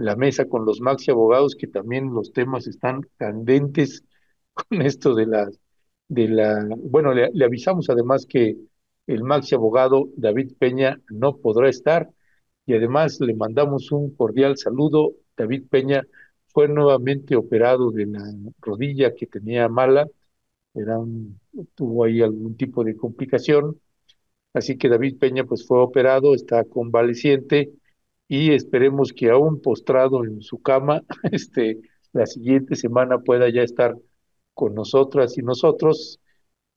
la mesa con los Maxi Abogados, que también los temas están candentes con esto bueno, le avisamos además que el Maxi Abogado David Peña no podrá estar y además le mandamos un cordial saludo. David Peña fue nuevamente operado de la rodilla que tenía mala, tuvo ahí algún tipo de complicación. Así que David Peña pues fue operado, está convaleciente y esperemos que aún postrado en su cama, la siguiente semana pueda ya estar con nosotras y nosotros,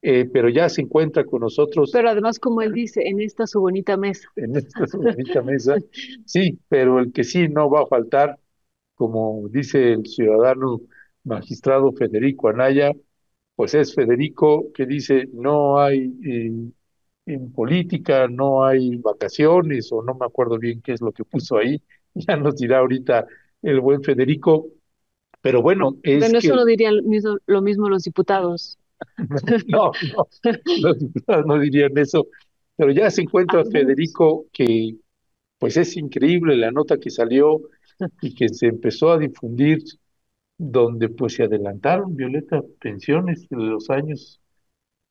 pero ya se encuentra con nosotros Pero además, como él dice, en esta su bonita mesa. en esta su bonita mesa. Sí, pero el que sí no va a faltar, como dice el ciudadano magistrado Federico Anaya, pues es Federico que dice no hay en política, no hay vacaciones o no me acuerdo bien qué es lo que puso ahí, ya nos dirá ahorita el buen Federico, pero bueno, es Bueno, eso que no dirían lo mismo los diputados. no, los diputados no dirían eso, pero ya se encuentra Algunos. Federico que pues es increíble la nota que salió y que se empezó a difundir donde pues se adelantaron, Violeta, pensiones de los años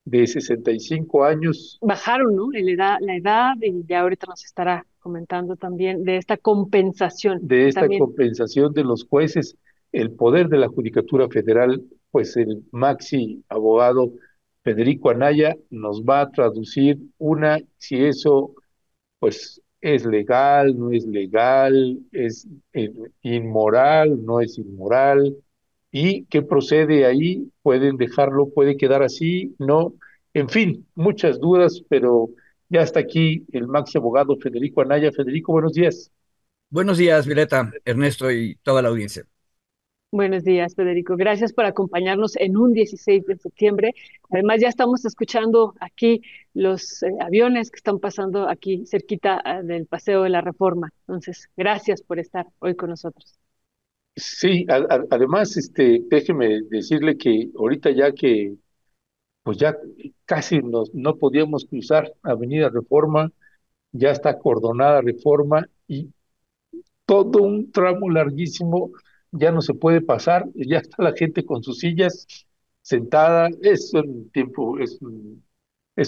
de 65 años Bajaron, ¿no? La edad, y ya ahorita nos estará comentando también de esta compensación, de que esta también, compensación de los jueces, el poder de la Judicatura Federal, pues el maxi abogado Federico Anaya nos va a traducir si eso pues es legal, no es legal, es inmoral, no es inmoral, y qué procede ahí, pueden dejarlo, puede quedar así, no, en fin, muchas dudas, pero ya está aquí el maxi abogado Federico Anaya. Federico, buenos días. Buenos días, Violeta, Ernesto y toda la audiencia. buenos días, Federico. Gracias por acompañarnos en un 16 de septiembre. Además, ya estamos escuchando aquí los aviones que están pasando aquí cerquita del Paseo de la Reforma. Entonces, gracias por estar hoy con nosotros. Sí, además, déjeme decirle que ahorita ya que, pues ya casi no podíamos cruzar Avenida Reforma, ya está acordonada Reforma y todo un tramo larguísimo ya no se puede pasar, ya está la gente con sus sillas sentada, es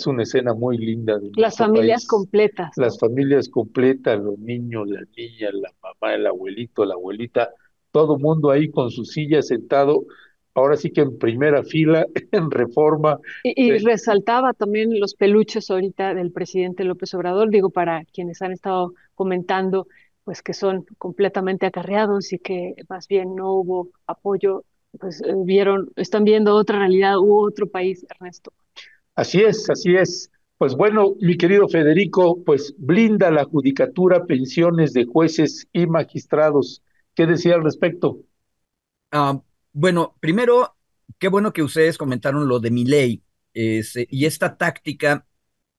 una escena muy linda de Las nuestro familias país. completas, Las ¿no? familias completas, los niños, las niñas, la mamá, el abuelito, la abuelita, todo mundo ahí con su silla sentado, ahora sí que en primera fila, en Reforma. Y resaltaba también los peluches ahorita del presidente López Obrador, digo, para quienes han estado comentando, pues que son completamente acarreados y que más bien no hubo apoyo, pues están viendo otra realidad u otro país, Ernesto. Así es, así es. Pues bueno, mi querido Federico, pues blinda la judicatura pensiones de jueces y magistrados. ¿Qué decía al respecto? Ah, bueno, primero, qué bueno que ustedes comentaron lo de mi ley y esta táctica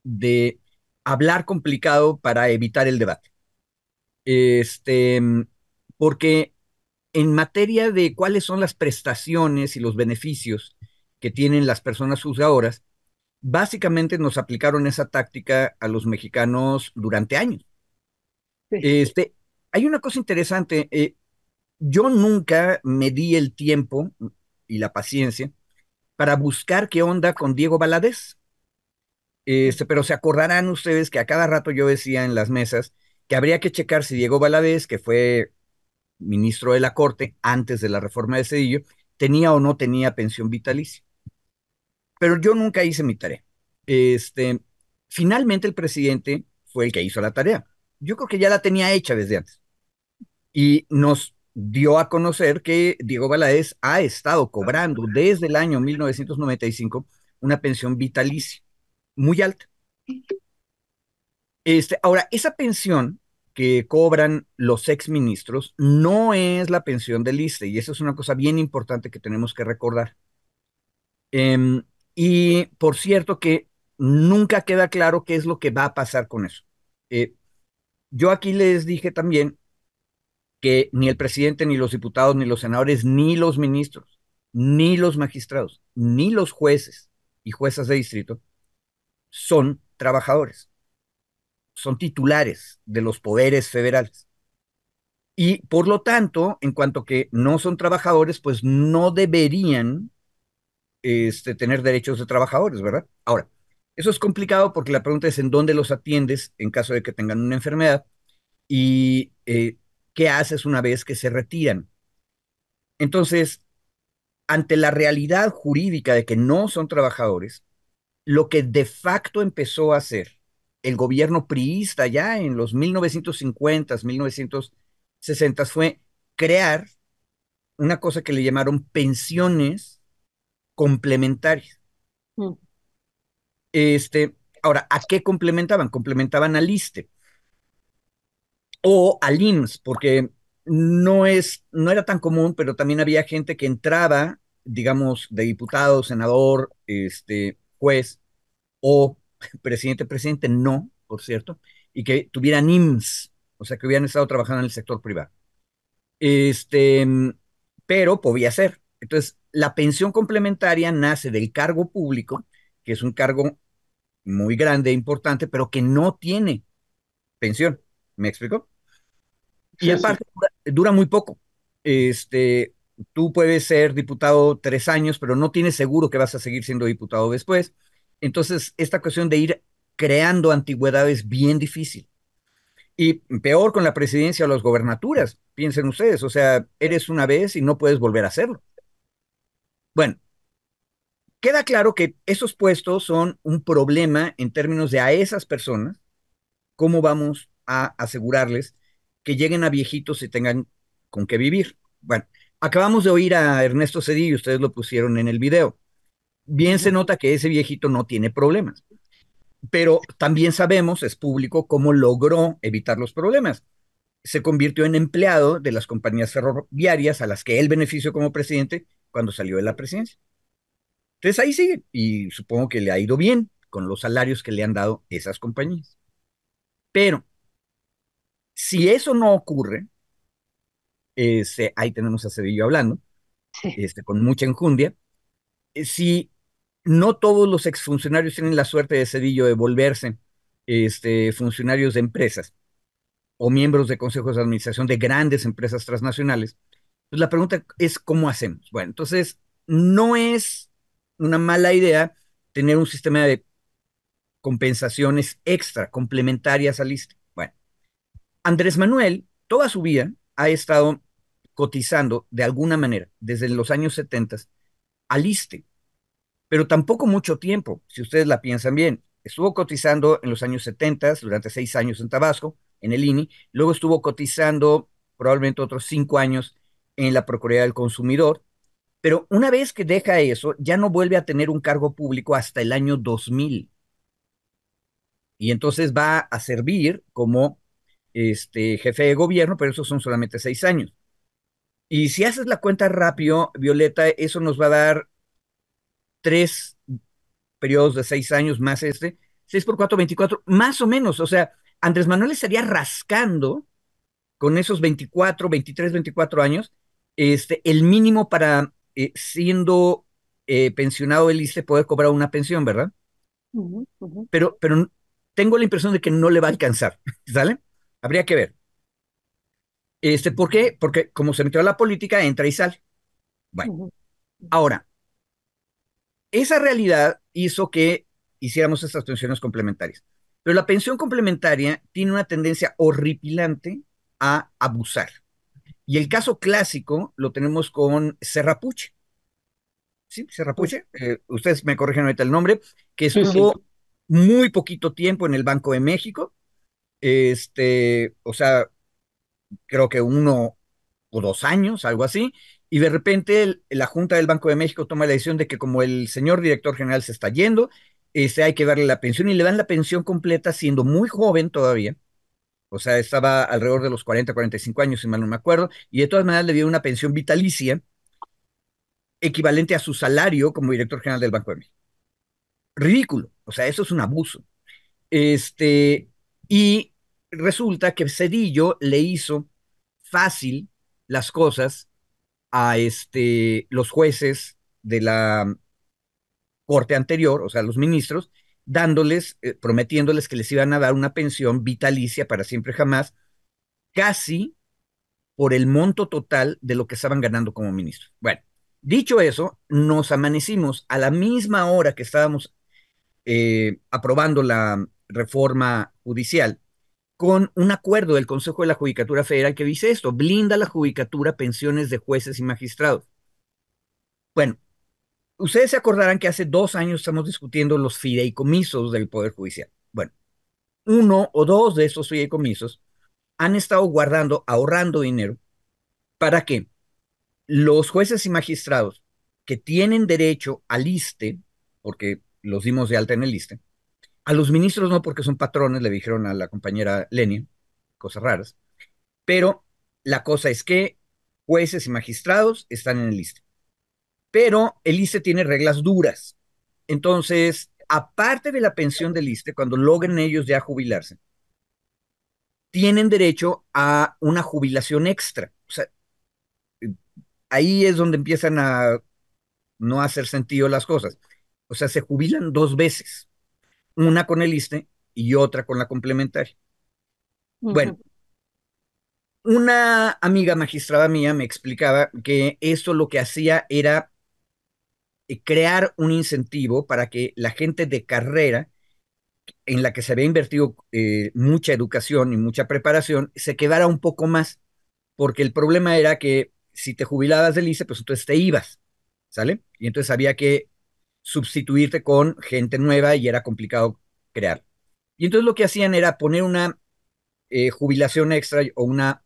de hablar complicado para evitar el debate. Este, porque en materia de cuáles son las prestaciones y los beneficios que tienen las personas juzgadoras, básicamente nos aplicaron esa táctica a los mexicanos durante años. Sí. Este, Hay una cosa interesante. Yo nunca me di el tiempo y la paciencia para buscar qué onda con Diego Valadez. Pero se acordarán ustedes que a cada rato yo decía en las mesas que habría que checar si Diego Valadez, que fue ministro de la Corte antes de la reforma de Cedillo, tenía o no tenía pensión vitalicia. Pero yo nunca hice mi tarea. Este, Finalmente el presidente fue el que hizo la tarea. Yo creo que ya la tenía hecha desde antes. Y nos dio a conocer que Diego Valadez ha estado cobrando desde el año 1995 una pensión vitalicia muy alta. Ahora, esa pensión que cobran los exministros no es la pensión del ISSSTE, y eso es una cosa bien importante que tenemos que recordar. Em, y por cierto que nunca queda claro qué es lo que va a pasar con eso. Eh, yo aquí les dije también que ni el presidente, ni los diputados, ni los senadores, ni los ministros, ni los magistrados, ni los jueces y juezas de distrito son trabajadores, son titulares de los poderes federales. Y por lo tanto, en cuanto que no son trabajadores, pues no deberían tener derechos de trabajadores, ¿verdad? Ahora, eso es complicado porque la pregunta es en dónde los atiendes en caso de que tengan una enfermedad y qué haces una vez que se retiran. Entonces, ante la realidad jurídica de que no son trabajadores, lo que de facto empezó a hacer el gobierno priista ya en los 1950, 1960 fue crear una cosa que le llamaron pensiones complementarias. Mm. Ahora, ¿a qué complementaban? Complementaban al ISSSTE o al IMSS, porque no era tan común, pero también había gente que entraba, digamos, de diputado, senador, juez o presidente, no, por cierto, y que tuvieran IMSS, o sea, que hubieran estado trabajando en el sector privado. Este, pero podía ser. Entonces, la pensión complementaria nace del cargo público, que es un cargo muy grande e importante, pero que no tiene pensión. ¿Me explico? Y Sí, sí. aparte, dura muy poco. Este, tú puedes ser diputado 3 años, pero no tienes seguro que vas a seguir siendo diputado después. Entonces, esta cuestión de ir creando antigüedad es bien difícil. Y peor con la presidencia o las gobernaturas, piensen ustedes, o sea, eres una vez y no puedes volver a hacerlo. Bueno, queda claro que esos puestos son un problema en términos de a esas personas, cómo vamos a asegurarles que lleguen a viejitos y tengan con qué vivir. Bueno, acabamos de oír a Ernesto Cedillo, ustedes lo pusieron en el video. Bien se Ujú. nota que ese viejito no tiene problemas, pero también sabemos, es público, cómo logró evitar los problemas. Se convirtió en empleado de las compañías ferroviarias a las que él benefició como presidente cuando salió de la presidencia. Entonces ahí sigue y supongo que le ha ido bien con los salarios que le han dado esas compañías. Pero si eso no ocurre, ahí tenemos a Cedillo hablando, Sí. con mucha enjundia, si no todos los exfuncionarios tienen la suerte de Cedillo de volverse funcionarios de empresas o miembros de consejos de administración de grandes empresas transnacionales, pues la pregunta es ¿cómo hacemos? Bueno, entonces no es una mala idea tener un sistema de compensaciones extra, complementarias al ISSSTE. Bueno, Andrés Manuel toda su vida ha estado cotizando de alguna manera desde los años 70 al ISSSTE, pero tampoco mucho tiempo, si ustedes la piensan bien. Estuvo cotizando en los años 70 durante 6 años en Tabasco, en el INI, luego estuvo cotizando probablemente otros 5 años en la Procuraduría del Consumidor, pero una vez que deja eso, ya no vuelve a tener un cargo público hasta el año 2000 y entonces va a servir como jefe de gobierno, pero esos son solamente 6 años. Y si haces la cuenta rápido, Violeta, eso nos va a dar 3 periodos de 6 años más 6 por 4, 24, más o menos. O sea, Andrés Manuel estaría rascando con esos 24, 23, 24 años, el mínimo para, siendo pensionado del ISSSTE, poder cobrar una pensión, ¿verdad? Ujú, ujú, Pero tengo la impresión de que no le va a alcanzar, ¿sale? Habría que ver. ¿Por qué? Porque como se metió a la política, entra y sale. Bueno, ujú, ahora, esa realidad hizo que hiciéramos estas pensiones complementarias. Pero la pensión complementaria tiene una tendencia horripilante a abusar. Y el caso clásico lo tenemos con Serrapuche. ¿Sí? ujú. Serrapuche, ustedes me corrigen ahorita el nombre, que Sí, sí. estuvo muy poquito tiempo en el Banco de México. O sea, creo que 1 o 2 años, algo así, y de repente la Junta del Banco de México toma la decisión de que como el señor director general se está yendo, hay que darle la pensión y le dan la pensión completa siendo muy joven todavía, o sea, estaba alrededor de los 40, 45 años, si mal no me acuerdo, y de todas maneras le dio una pensión vitalicia equivalente a su salario como director general del Banco de México. Ridículo, o sea, eso es un abuso. Este, y resulta que Cedillo le hizo fácil las cosas a los jueces de la corte anterior, o sea, los ministros, dándoles, prometiéndoles que les iban a dar una pensión vitalicia para siempre jamás, casi por el monto total de lo que estaban ganando como ministros. Bueno, dicho eso, nos amanecimos a la misma hora que estábamos aprobando la reforma judicial con un acuerdo del Consejo de la Judicatura Federal que dice esto: blinda la judicatura pensiones de jueces y magistrados. Bueno, ustedes se acordarán que hace 2 años estamos discutiendo los fideicomisos del Poder Judicial. Bueno, uno o dos de esos fideicomisos han estado guardando, ahorrando dinero para que los jueces y magistrados que tienen derecho al ISSSTE, porque los dimos de alta en el ISSSTE, a los ministros no, porque son patrones, le dijeron a la compañera Lenia, cosas raras, pero la cosa es que jueces y magistrados están en el ISSSTE, pero el ISSSTE tiene reglas duras. Entonces, aparte de la pensión del ISSSTE, cuando logren ellos ya jubilarse, tienen derecho a una jubilación extra. O sea, ahí es donde empiezan a no hacer sentido las cosas. O sea, se jubilan 2 veces, una con el ISSSTE y otra con la complementaria. Bueno, Ujú, una amiga magistrada mía me explicaba que esto lo que hacía era crear un incentivo para que la gente de carrera en la que se había invertido mucha educación y mucha preparación se quedara un poco más, porque el problema era que si te jubilabas del ICE, pues entonces te ibas, ¿sale? Y entonces había que sustituirte con gente nueva y era complicado crear. Y entonces lo que hacían era poner una jubilación extra o una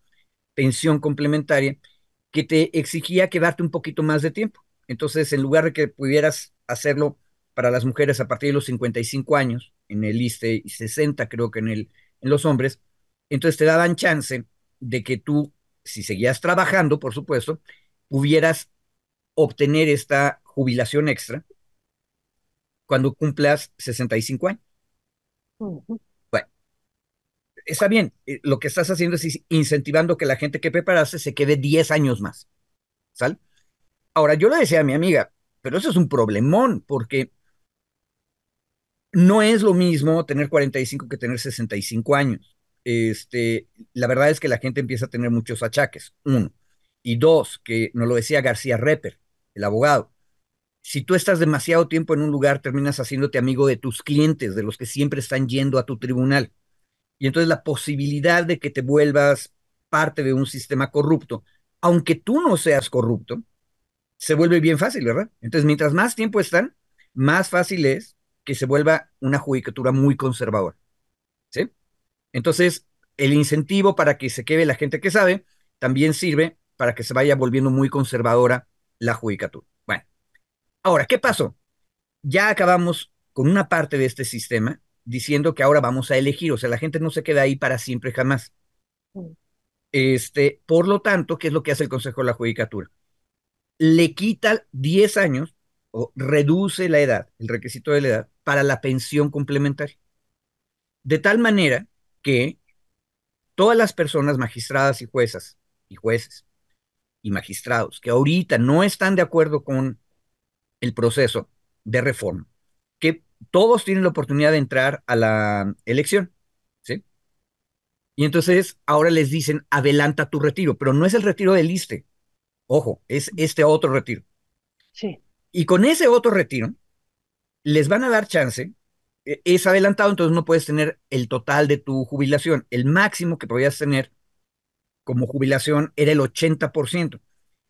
pensión complementaria que te exigía quedarte un poquito más de tiempo. Entonces, en lugar de que pudieras hacerlo para las mujeres a partir de los 55 años en el ISSSTE y 60 creo que en los hombres, entonces te daban chance de que tú, si seguías trabajando, por supuesto, pudieras obtener esta jubilación extra cuando cumplas 65 años. ujú. Bueno, está bien, lo que estás haciendo es incentivando que la gente que preparaste se quede 10 años más, ¿sale? Ahora, yo le decía a mi amiga, pero eso es un problemón, porque no es lo mismo tener 45 que tener 65 años. La verdad es que la gente empieza a tener muchos achaques, uno. Y dos, que nos lo decía García Repper, el abogado, si tú estás demasiado tiempo en un lugar, terminas haciéndote amigo de tus clientes, de los que siempre están yendo a tu tribunal. Y entonces la posibilidad de que te vuelvas parte de un sistema corrupto, aunque tú no seas corrupto, se vuelve bien fácil, ¿verdad? Entonces, mientras más tiempo están, más fácil es que se vuelva una judicatura muy conservadora, ¿sí? Entonces, el incentivo para que se quede la gente que sabe también sirve para que se vaya volviendo muy conservadora la judicatura. Bueno, ahora, ¿qué pasó? Ya acabamos con una parte de este sistema diciendo que ahora vamos a elegir, o sea, la gente no se queda ahí para siempre jamás. Por lo tanto, ¿qué es lo que hace el Consejo de la Judicatura? Le quita 10 años o reduce la edad, el requisito de la edad, para la pensión complementaria. De tal manera que todas las personas magistradas y juezas y jueces y magistrados que ahorita no están de acuerdo con el proceso de reforma, que todos tienen la oportunidad de entrar a la elección, ¿sí? Y entonces ahora les dicen, adelanta tu retiro, pero no es el retiro del ISSSTE, ojo, es este otro retiro. Sí. Y con ese otro retiro, les van a dar chance, es adelantado, entonces no puedes tener el total de tu jubilación. El máximo que podías tener como jubilación era el 80%.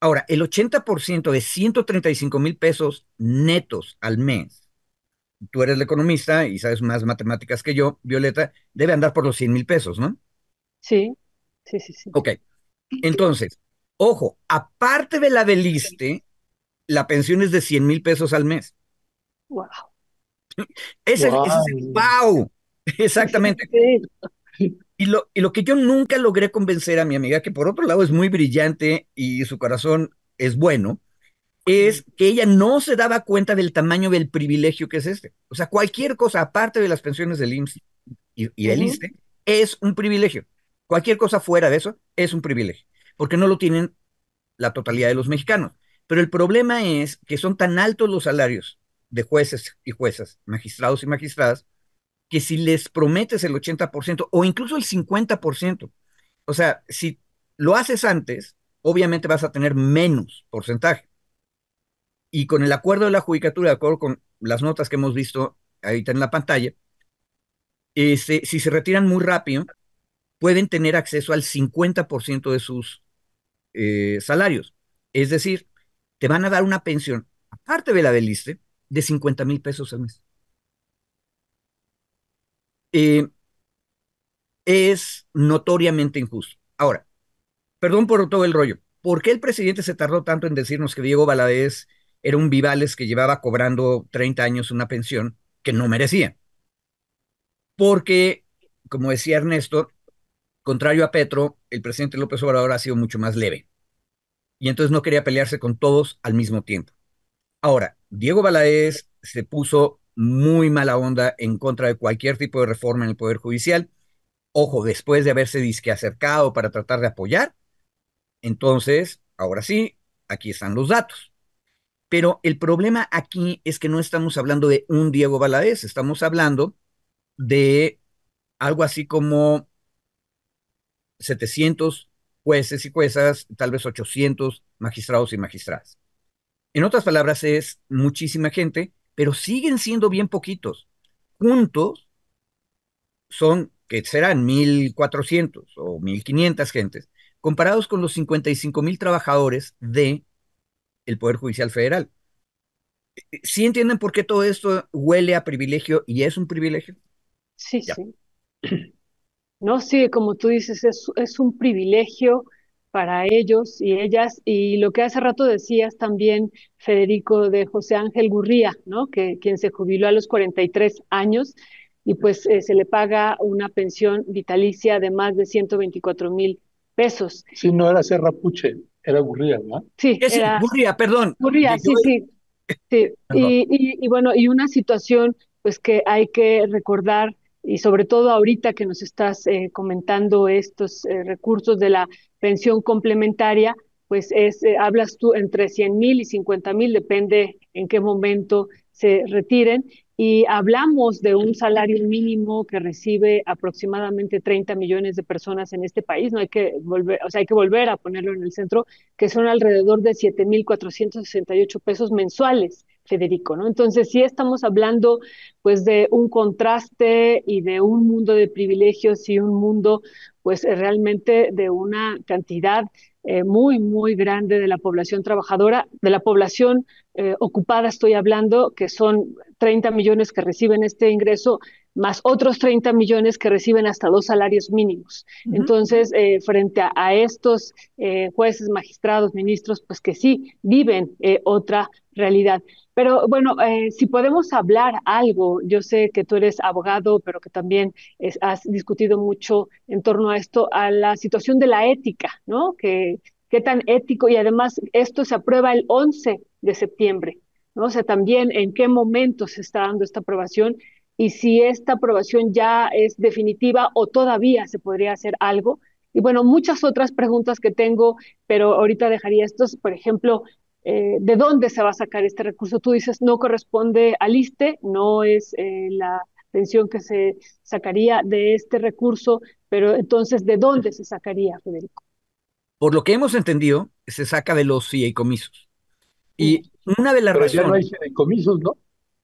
Ahora, el 80% de 135,000 pesos netos al mes, tú eres la economista y sabes más matemáticas que yo, Violeta, debe andar por los 100,000 pesos, ¿no? Sí, sí, sí, sí. Ok, entonces, ojo, aparte de la del ISSSTE, la pensión es de 100,000 pesos al mes. Wow. Ese es el Wow. wow. Exactamente. Sí. Y lo que yo nunca logré convencer a mi amiga, que por otro lado es muy brillante y su corazón es bueno, es que ella no se daba cuenta del tamaño del privilegio que es este. O sea, cualquier cosa aparte de las pensiones del IMSS y del Ujú, ISSSTE es un privilegio. Cualquier cosa fuera de eso es un privilegio, porque no lo tienen la totalidad de los mexicanos. Pero el problema es que son tan altos los salarios de jueces y juezas, magistrados y magistradas, que si les prometes el 80% o incluso el 50%, o sea, si lo haces antes, obviamente vas a tener menos porcentaje. Y con el acuerdo de la judicatura, de acuerdo con las notas que hemos visto ahorita en la pantalla, si se retiran muy rápido, pueden tener acceso al 50% de sus salarios. Es decir, te van a dar una pensión, aparte de la del ISSSTE, de 50,000 pesos al mes. Eh, es notoriamente injusto. Ahora, perdón por todo el rollo. ¿Por qué el presidente se tardó tanto en decirnos que Diego Valadez era un Vivales que llevaba cobrando 30 años una pensión que no merecía? Porque, como decía Ernesto, contrario a Petro, el presidente López Obrador ha sido mucho más leve. Y entonces no quería pelearse con todos al mismo tiempo. Ahora, Diego Valadez se puso muy mala onda en contra de cualquier tipo de reforma en el Poder Judicial. Ojo, después de haberse disque acercado para tratar de apoyar, entonces, ahora sí, aquí están los datos. Pero el problema aquí es que no estamos hablando de un Diego Valadez, estamos hablando de algo así como 700 jueces y juezas, tal vez 800 magistrados y magistradas. En otras palabras, es muchísima gente, pero siguen siendo bien poquitos. Juntos son, que serán 1,400 o 1,500 gentes, comparados con los 55,000 trabajadores del Poder Judicial Federal. ¿Sí entienden por qué todo esto huele a privilegio y es un privilegio? Sí, Ya. sí. No, sí, como tú dices, es un privilegio para ellos y ellas. Y lo que hace rato decías también, Federico, de José Ángel Gurría, ¿no? Que quien se jubiló a los 43 años y pues se le paga una pensión vitalicia de más de 124,000 pesos. Sí, no era Serra Puche, era Gurría, ¿verdad? Sí, Sí, era Gurría, perdón. Gurría, Yo, sí, sí. Sí, perdón. y bueno, y una situación pues que hay que recordar, y sobre todo ahorita que nos estás comentando estos recursos de la pensión complementaria, pues hablas tú entre 100,000 y 50,000, depende en qué momento se retiren, y hablamos de un salario mínimo que recibe aproximadamente 30 millones de personas en este país. No hay que volver, o sea, hay que volver a ponerlo en el centro, que son alrededor de 7,468 pesos mensuales, Federico, ¿no? Entonces, sí estamos hablando pues de un contraste y de un mundo de privilegios y un mundo pues realmente de una cantidad muy, muy grande de la población trabajadora, de la población ocupada estoy hablando, que son 30 millones que reciben este ingreso, más otros 30 millones que reciben hasta dos salarios mínimos. Ujú. Entonces, frente a estos jueces, magistrados, ministros, pues que sí viven otra realidad. Pero bueno, si podemos hablar algo, yo sé que tú eres abogado, pero que también has discutido mucho en torno a esto, a la situación de la ética, ¿no? Qué tan ético, y además esto se aprueba el 11 de septiembre, ¿no? O sea, también en qué momento se está dando esta aprobación y si esta aprobación ya es definitiva o todavía se podría hacer algo. Y bueno, muchas otras preguntas que tengo, pero ahorita dejaría estos, por ejemplo, ¿de dónde se va a sacar este recurso? Tú dices, no corresponde al ISSSTE, no es la pensión que se sacaría de este recurso, pero entonces, ¿de dónde se sacaría, Federico? Por lo que hemos entendido, se saca de los fideicomisos. Y una de las Pero ya no razones, hay fideicomisos, ¿no?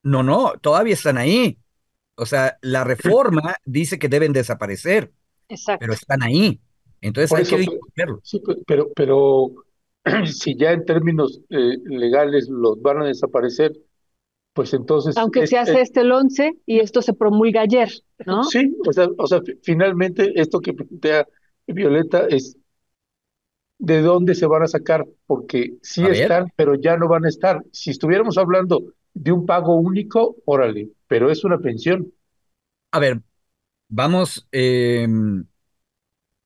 no, no, todavía están ahí. O sea, la reforma dice que deben desaparecer, pero Exacto. están ahí. Entonces Por hay que eso, discutirlo. sí, pero si ya en términos legales los van a desaparecer, pues entonces Aunque se hace este el 11 y esto se promulga ayer, ¿no? sí, o sea, finalmente esto que plantea Violeta es de dónde se van a sacar, porque sí A ver, están, pero ya no van a estar. Si estuviéramos hablando de un pago único, órale, pero es una pensión. a ver, vamos,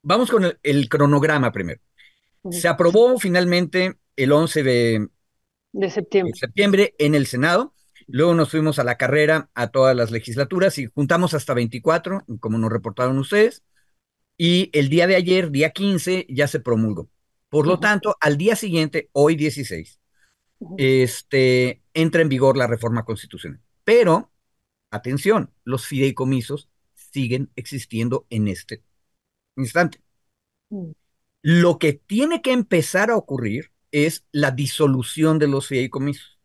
vamos con el cronograma primero. Ujú. Se aprobó finalmente el 11 De de septiembre. septiembre en el Senado. Luego nos fuimos a la carrera a todas las legislaturas y juntamos hasta 24, como nos reportaron ustedes. Y el día de ayer, día 15, ya se promulgó. Por lo Ujú, tanto, al día siguiente, hoy 16, ujú, entra en vigor la reforma constitucional. Pero, atención, los fideicomisos siguen existiendo en este instante. ujú. Lo que tiene que empezar a ocurrir es la disolución de los fideicomisos.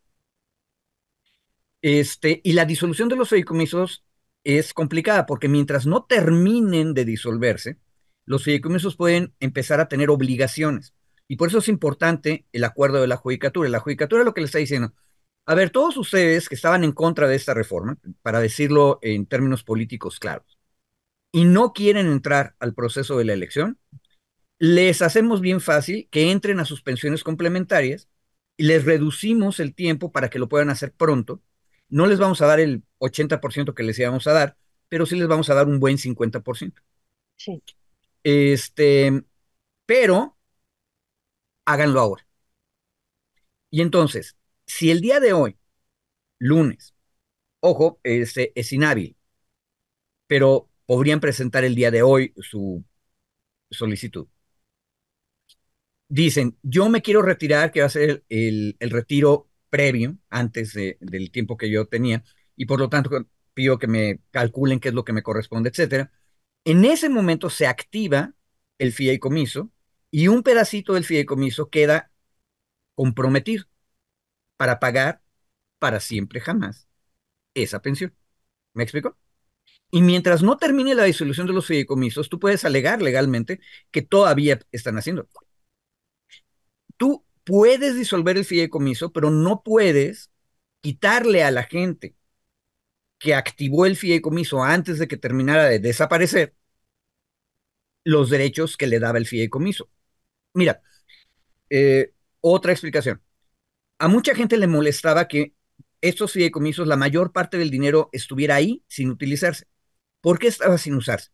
Y la disolución de los fideicomisos es complicada porque mientras no terminen de disolverse, los fideicomisos pueden empezar a tener obligaciones. Y por eso es importante el acuerdo de la judicatura. La judicatura lo que le está diciendo, a ver, todos ustedes que estaban en contra de esta reforma, para decirlo en términos políticos claros, y no quieren entrar al proceso de la elección, les hacemos bien fácil que entren a sus pensiones complementarias y les reducimos el tiempo para que lo puedan hacer pronto. No les vamos a dar el 80% que les íbamos a dar, pero sí les vamos a dar un buen 50%. Sí, Este, pero háganlo ahora. Y entonces, si el día de hoy, lunes, ojo, es inhábil, pero podrían presentar el día de hoy su solicitud. Dicen, yo me quiero retirar, que va a ser el retiro previo, antes del tiempo que yo tenía, y por lo tanto pido que me calculen qué es lo que me corresponde, etcétera. En ese momento se activa el fideicomiso y un pedacito del fideicomiso queda comprometido para pagar para siempre jamás esa pensión. ¿Me explico? Y mientras no termine la disolución de los fideicomisos, tú puedes alegar legalmente que todavía están haciendo. Tú puedes disolver el fideicomiso, pero no puedes quitarle a la gente que activó el fideicomiso antes de que terminara de desaparecer los derechos que le daba el fideicomiso. Mira, otra explicación. A mucha gente le molestaba que estos fideicomisos, la mayor parte del dinero estuviera ahí sin utilizarse. ¿Por qué estaba sin usarse?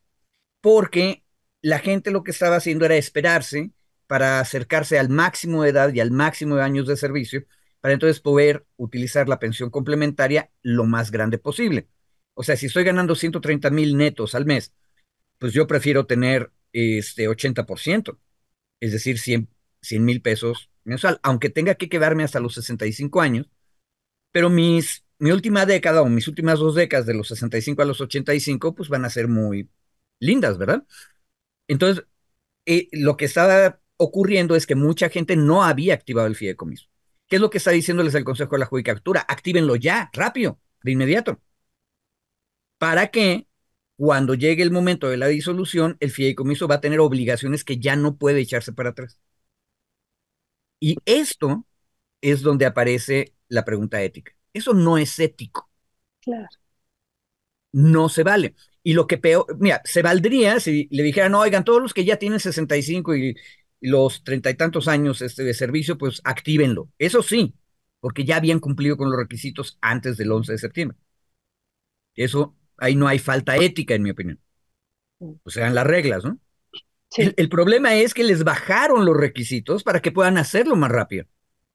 Porque la gente lo que estaba haciendo era esperarse para acercarse al máximo de edad y al máximo de años de servicio, para entonces poder utilizar la pensión complementaria lo más grande posible. O sea, si estoy ganando 130,000 netos al mes, pues yo prefiero tener 80%, es decir, 100,000 pesos mensual, aunque tenga que quedarme hasta los 65 años, pero mi última década o mis últimas 2 décadas de los 65 a los 85, pues van a ser muy lindas, ¿verdad? Entonces, lo que estaba ocurriendo es que mucha gente no había activado el fideicomiso. ¿Qué es lo que está diciéndoles el Consejo de la Judicatura? Actívenlo ya, rápido, de inmediato, para que cuando llegue el momento de la disolución, el fideicomiso va a tener obligaciones que ya no puede echarse para atrás. Y esto es donde aparece la pregunta ética. Eso no es ético, claro. no se vale. Y lo que peor, mira, se valdría si le dijeran, no, oigan, todos los que ya tienen 65 y los 30 y tantos años de servicio, pues actívenlo. Eso sí, porque ya habían cumplido con los requisitos antes del 11 de septiembre. Eso, ahí no hay falta ética, en mi opinión. Mm. Pues sean las reglas, ¿no? El, Sí, el problema es que les bajaron los requisitos para que puedan hacerlo más rápido.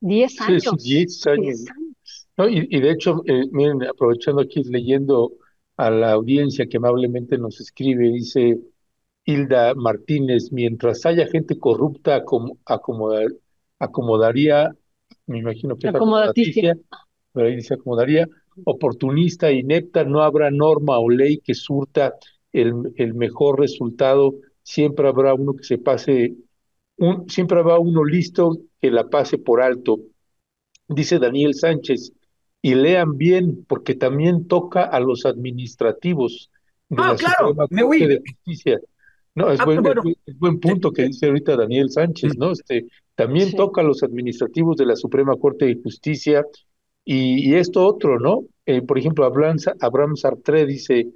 10 Sí, sí, años, 10 años. 10 años. No, y de hecho, miren, aprovechando aquí, leyendo a la audiencia que amablemente nos escribe, dice Hilda Martínez, mientras haya gente corrupta, acomodaría, me imagino que es Acomodaticia. acomodaticia, pero ahí dice acomodaría, oportunista, inepta, no habrá norma o ley que surta el mejor resultado, siempre habrá uno que se pase, siempre habrá uno listo que la pase por alto, dice Daniel Sánchez, y lean bien, porque también toca a los administrativos de Ah, la claro, Suprema me Corte oí. de Justicia. No, es Ah, buen, bueno, es buen te- punto que dice ahorita Daniel Sánchez, ¿no? También Sí, toca a los administrativos de la Suprema Corte de Justicia y esto otro, ¿no? Por ejemplo, Abraham Sartre dice,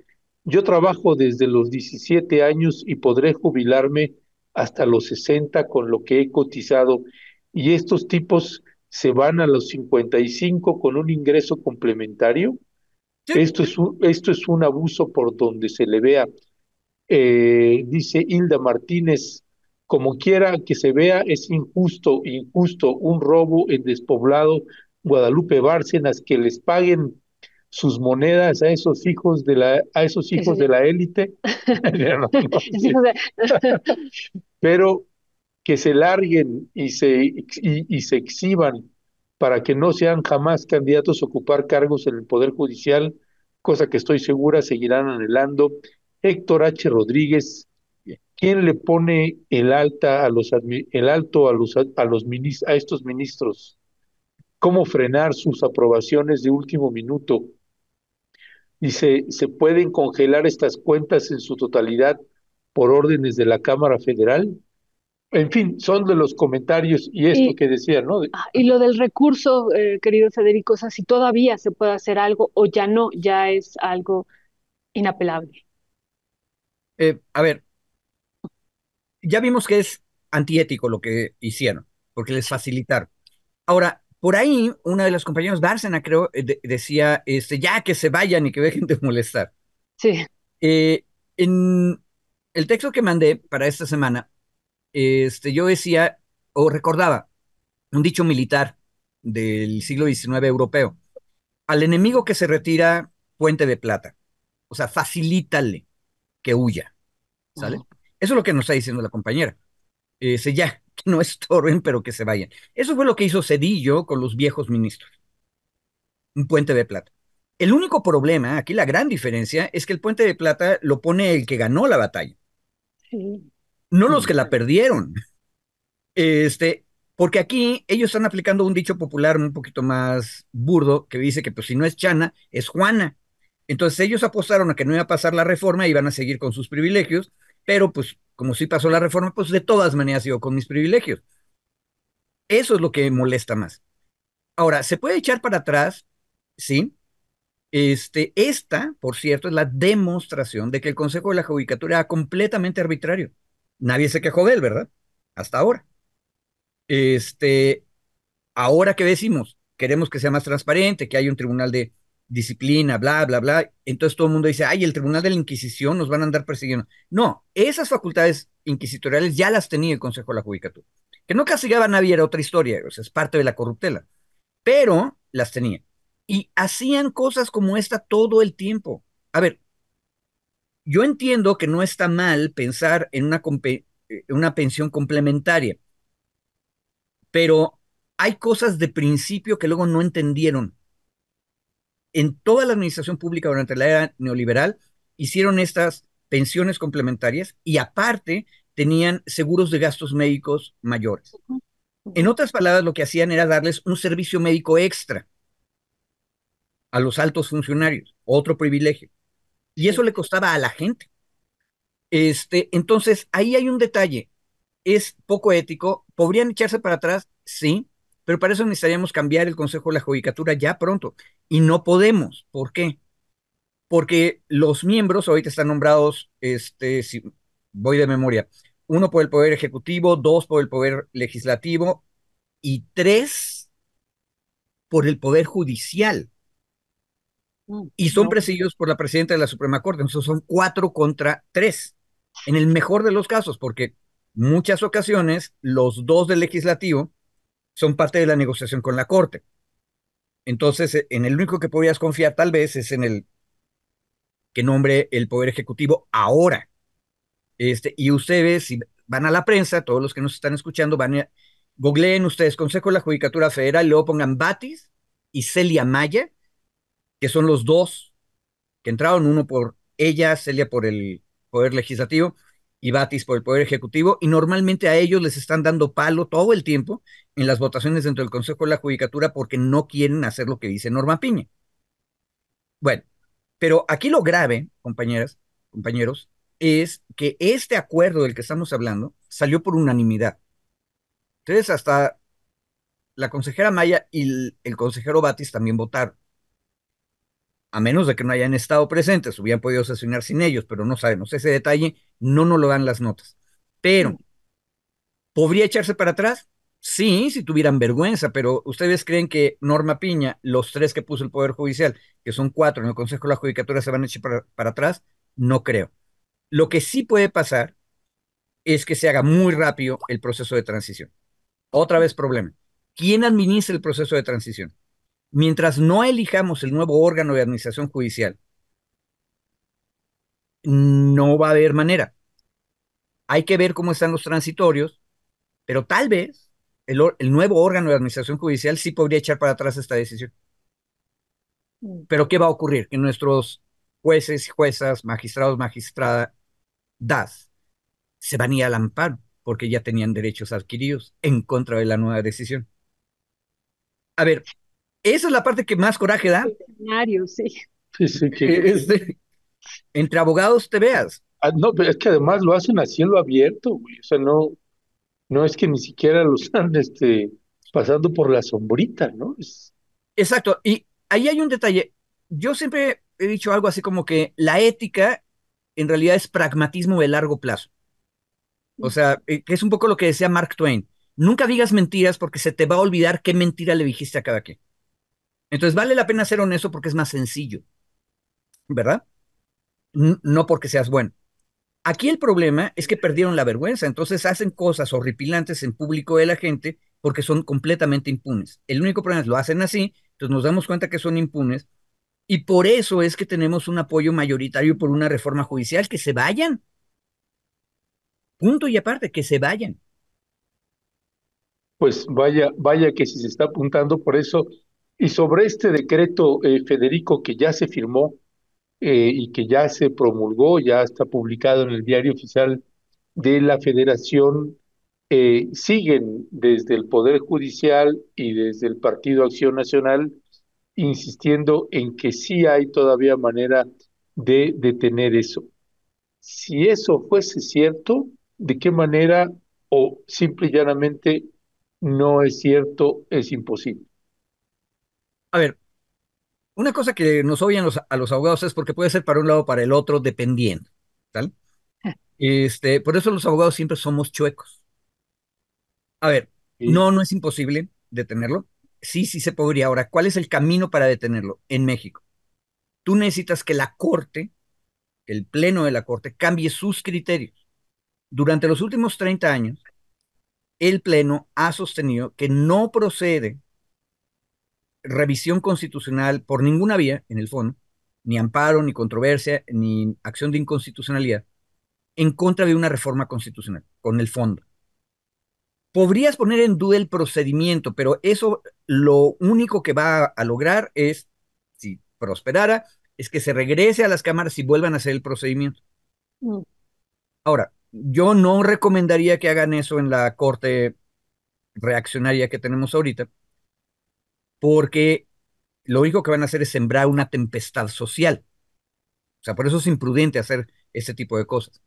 yo trabajo desde los 17 años y podré jubilarme hasta los 60 con lo que he cotizado. Y estos tipos se van a los 55 con un ingreso complementario. sí. Esto es un abuso por donde se le vea. Dice Hilda Martínez, como quiera que se vea, es injusto, injusto, un robo en despoblado Guadalupe Bárcenas, que les paguen sus monedas a esos hijos a esos que sí, hijos de la élite. No, no, es sí. hijo de... Pero que se larguen y se exhiban para que no sean jamás candidatos a ocupar cargos en el Poder Judicial, cosa que estoy segura seguirán anhelando. Héctor H. Rodríguez, ¿quién le pone el alta a el alto a estos ministros? ¿Cómo frenar sus aprobaciones de último minuto? Dice, ¿se pueden congelar estas cuentas en su totalidad por órdenes de la Cámara Federal? En fin, son de los comentarios y esto Y, que decía, ¿no? y lo del recurso, querido Federico, o sea, si todavía se puede hacer algo o ya no, ya es algo inapelable. A ver, ya vimos que es antiético lo que hicieron, porque les Sí, facilitaron. Ahora, por ahí, una de las compañeras, Bárcena, creo, decía, ya que se vayan y que dejen de molestar. sí, Eh, en el texto que mandé para esta semana, yo decía, o recordaba, un dicho militar del siglo XIX europeo: al enemigo que se retira, puente de plata. O sea, facilítale que huya, ¿sale? ujú, Eso es lo que nos está diciendo la compañera. Ya, que no estorben, pero que se vayan. Eso fue lo que hizo Cedillo con los viejos ministros, un puente de plata. El único problema, aquí la gran diferencia, es que el puente de plata lo pone el que ganó la batalla, sí, no los Mm. que la perdieron. Este, Porque aquí ellos están aplicando un dicho popular un poquito más burdo que dice que pues si no es Chana, es Juana. Entonces ellos apostaron a que no iba a pasar la reforma y iban a seguir con sus privilegios, pero pues como sí pasó la reforma, pues de todas maneras sigo con mis privilegios. Eso es lo que molesta más. Ahora, ¿se puede echar para atrás? Sí. Esta, por cierto, es la demostración de que el Consejo de la Judicatura era completamente arbitrario. Nadie se quejó de él, ¿verdad? Hasta ahora. Este, Ahora que decimos, queremos que sea más transparente, que haya un tribunal de disciplina, bla, bla, bla. Entonces todo el mundo dice, ay, el tribunal de la Inquisición nos van a andar persiguiendo. No, esas facultades inquisitoriales ya las tenía el Consejo de la Judicatura. Que no castigaba a nadie era otra historia, o sea, es parte de la corruptela, pero las tenía. Y hacían cosas como esta todo el tiempo. A ver, yo entiendo que no está mal pensar en una pensión complementaria, pero hay cosas de principio que luego no entendieron. En toda la administración pública durante la era neoliberal hicieron estas pensiones complementarias y aparte tenían seguros de gastos médicos mayores. ujú, En ujú, otras palabras, lo que hacían era darles un servicio médico extra a los altos funcionarios, otro privilegio. Y eso sí, le costaba a la gente. Entonces, ahí hay un detalle. Es poco ético. ¿Podrían echarse para atrás? Sí, pero para eso necesitaríamos cambiar el Consejo de la Judicatura ya pronto. Y no podemos. ¿Por qué? Porque los miembros ahorita están nombrados, si voy de memoria, uno por el Poder Ejecutivo, dos por el Poder Legislativo y tres por el Poder Judicial. Y son no, presididos por la presidenta de la Suprema Corte. Entonces son cuatro contra tres, en el mejor de los casos, porque muchas ocasiones los dos del legislativo son parte de la negociación con la Corte. Entonces, en el único que podrías confiar tal vez es en el que nombre el Poder Ejecutivo ahora. Y ustedes, si van a la prensa, todos los que nos están escuchando, googleen ustedes Consejo de la Judicatura Federal, y luego pongan Batis y Celia Maya, que son los dos que entraron, uno por ella, Celia por el Poder Legislativo y Batis por el Poder Ejecutivo, y normalmente a ellos les están dando palo todo el tiempo en las votaciones dentro del Consejo de la Judicatura porque no quieren hacer lo que dice Norma Piña. Bueno, pero aquí lo grave, compañeras, compañeros, es que este acuerdo del que estamos hablando salió por unanimidad. Entonces, hasta la consejera Maya y el consejero Batis también votaron, a menos de que no hayan estado presentes, hubieran podido sesionar sin ellos, pero no sabemos. Ese detalle no nos lo dan las notas. mm, Pero, ¿podría echarse para atrás? Sí, si tuvieran vergüenza, pero ¿ustedes creen que Norma Piña, los tres que puso el Poder Judicial, que son cuatro en el Consejo de la Judicatura, se van a echar para atrás? No creo. Lo que sí puede pasar es que se haga muy rápido el proceso de transición. Otra vez problema. ¿Quién administra el proceso de transición? Mientras no elijamos el nuevo órgano de administración judicial, no va a haber manera. Hay que ver cómo están los transitorios, pero tal vez el nuevo órgano de administración judicial sí podría echar para atrás esta decisión. mm, Pero ¿qué va a ocurrir? Que nuestros jueces, juezas, magistrados, magistradas, se van a ir al amparo porque ya tenían derechos adquiridos en contra de la nueva decisión. A ver, esa es la parte que más coraje da. Escenario, sí. Sí, sí, Este, entre abogados te veas. no, pero es que además lo hacen a cielo abierto, güey. O sea, no, no es que ni siquiera lo están, pasando por la sombrita, ¿no? Exacto. Y ahí hay un detalle. Yo siempre he dicho algo así como que la ética en realidad es pragmatismo de largo plazo. O sea, que es un poco lo que decía Mark Twain. Nunca digas mentiras porque se te va a olvidar qué mentira le dijiste a cada quien. Entonces vale la pena ser honesto porque es más sencillo, ¿verdad? No porque seas bueno. Aquí el problema es que perdieron la vergüenza, entonces hacen cosas horripilantes en público de la gente porque son completamente impunes. El único problema es lo hacen así, entonces nos damos cuenta que son impunes y por eso es que tenemos un apoyo mayoritario por una reforma judicial, que se vayan, punto y aparte, que se vayan. Pues vaya, vaya que si se está apuntando por eso. Y sobre este decreto, Federico, que ya se firmó y que ya se promulgó, ya está publicado en el Diario Oficial de la Federación, siguen desde el Poder Judicial y desde el Partido Acción Nacional insistiendo en que sí hay todavía manera de detener eso. Si eso fuese cierto, ¿de qué manera o simple y llanamente no es cierto, es imposible? A ver, una cosa que nos obvian a los abogados es porque puede ser para un lado o para el otro, dependiendo, ¿tal? Por eso los abogados siempre somos chuecos. A ver, ¿Sí? no, no es imposible detenerlo. Sí, sí se podría. Ahora, ¿cuál es el camino para detenerlo en México? Tú necesitas que la Corte, que el Pleno de la Corte, cambie sus criterios. Durante los últimos 30 años, el Pleno ha sostenido que no procede revisión constitucional por ninguna vía, en el fondo, ni amparo, ni controversia, ni acción de inconstitucionalidad, en contra de una reforma constitucional, con el fondo. Podrías poner en duda el procedimiento, pero eso lo único que va a lograr es, si prosperara, es que se regrese a las cámaras y vuelvan a hacer el procedimiento. Mm. Ahora, yo no recomendaría que hagan eso en la corte reaccionaria que tenemos ahorita, porque lo único que van a hacer es sembrar una tempestad social. O sea, por eso es imprudente hacer ese tipo de cosas,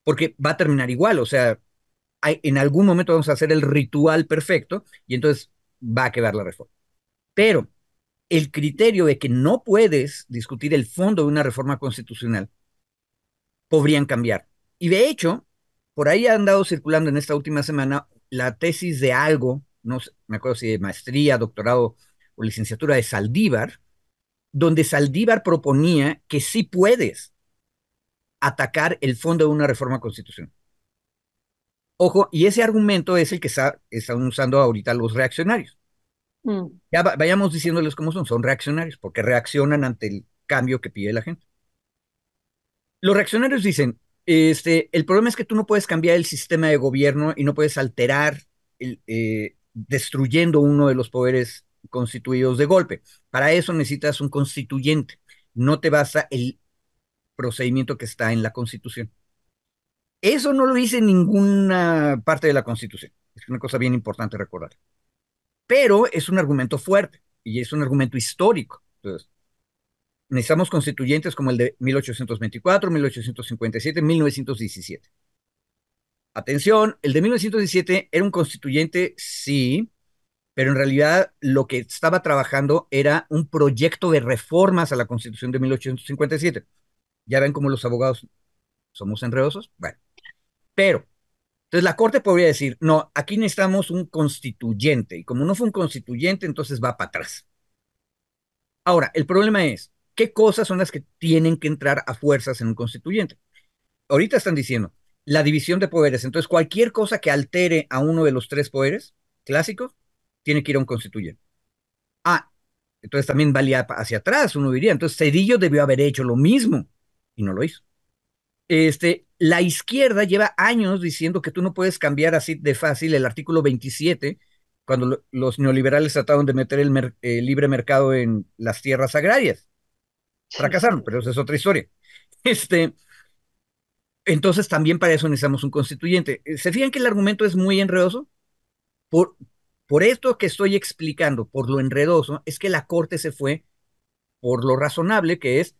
porque va a terminar igual. O sea, en algún momento vamos a hacer el ritual perfecto y entonces va a quedar la reforma. Pero el criterio de que no puedes discutir el fondo de una reforma constitucional podrían cambiar. Y de hecho, por ahí ha andado circulando en esta última semana la tesis de algo, no sé, me acuerdo si de maestría, doctorado o licenciatura de Saldívar, donde Saldívar proponía que sí puedes atacar el fondo de una reforma constitucional. Ojo, y ese argumento es el que están usando ahorita los reaccionarios. Mm. Ya vayamos diciéndoles cómo son reaccionarios, porque reaccionan ante el cambio que pide la gente. Los reaccionarios dicen, el problema es que tú no puedes cambiar el sistema de gobierno y no puedes alterar destruyendo uno de los poderes constituidos de golpe. Para eso necesitas un constituyente. No te basta el procedimiento que está en la Constitución. Eso no lo dice ninguna parte de la Constitución. Es una cosa bien importante recordar. Pero es un argumento fuerte y es un argumento histórico. Entonces, necesitamos constituyentes como el de 1824, 1857, 1917. Atención, el de 1917 era un constituyente, sí, pero en realidad lo que estaba trabajando era un proyecto de reformas a la Constitución de 1857. ¿Ya ven cómo los abogados somos enredosos? Bueno, pero entonces la Corte podría decir, no, aquí necesitamos un constituyente, y como no fue un constituyente, entonces va para atrás. Ahora, el problema es, ¿qué cosas son las que tienen que entrar a fuerzas en un constituyente? Ahorita están diciendo la división de poderes, entonces cualquier cosa que altere a uno de los tres poderes clásicos tiene que ir a un constituyente. Ah, entonces también valía hacia atrás, uno diría, entonces Cedillo debió haber hecho lo mismo y no lo hizo. La izquierda lleva años diciendo que tú no puedes cambiar así de fácil el artículo 27 cuando los neoliberales trataron de meter el libre mercado en las tierras agrarias. Sí. Fracasaron, pero esa es otra historia. Este, Entonces también para eso necesitamos un constituyente. ¿Se fijan que el argumento es muy enredoso? Por, por esto que estoy explicando, por lo enredoso, es que la Corte se fue por lo razonable que es,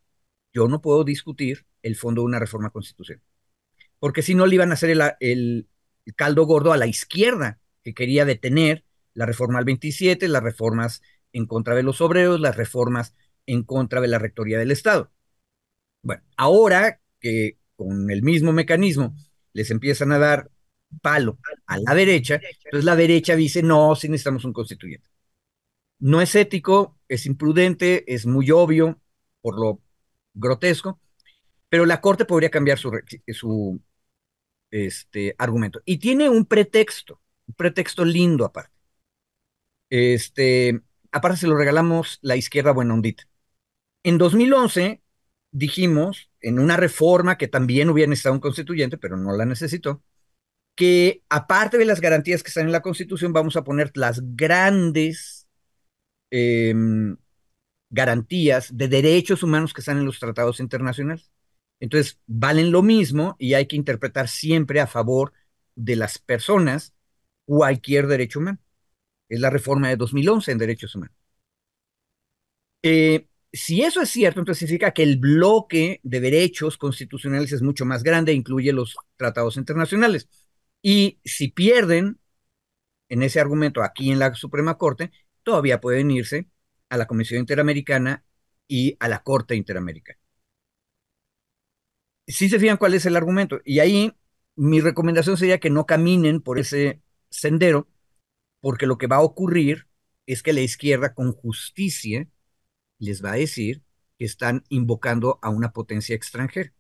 yo no puedo discutir el fondo de una reforma constitucional, porque si no le iban a hacer el caldo gordo a la izquierda, que quería detener la reforma al 27, las reformas en contra de los obreros, las reformas en contra de la rectoría del Estado. Bueno, ahora que con el mismo mecanismo les empiezan a dar palo a la derecha, entonces la derecha dice, no, sí necesitamos un constituyente. No es ético, es imprudente, es muy obvio por lo grotesco, pero la Corte podría cambiar su argumento. Y tiene un pretexto lindo aparte. Este, aparte se lo regalamos la izquierda buena ondita. En 2011 dijimos, en una reforma que también hubiera necesitado un constituyente, pero no la necesitó, que aparte de las garantías que están en la Constitución, vamos a poner las grandes eh, garantías de derechos humanos que están en los tratados internacionales. Entonces, valen lo mismo y hay que interpretar siempre a favor de las personas cualquier derecho humano. Es la reforma de 2011 en derechos humanos. Si eso es cierto, entonces significa que el bloque de derechos constitucionales es mucho más grande, incluye los tratados internacionales. Y si pierden en ese argumento aquí en la Suprema Corte, todavía pueden irse a la Comisión Interamericana y a la Corte Interamericana. Sí se fijan cuál es el argumento. Y ahí mi recomendación sería que no caminen por ese sendero, porque lo que va a ocurrir es que la izquierda con justicia les va a decir que están invocando a una potencia extranjera.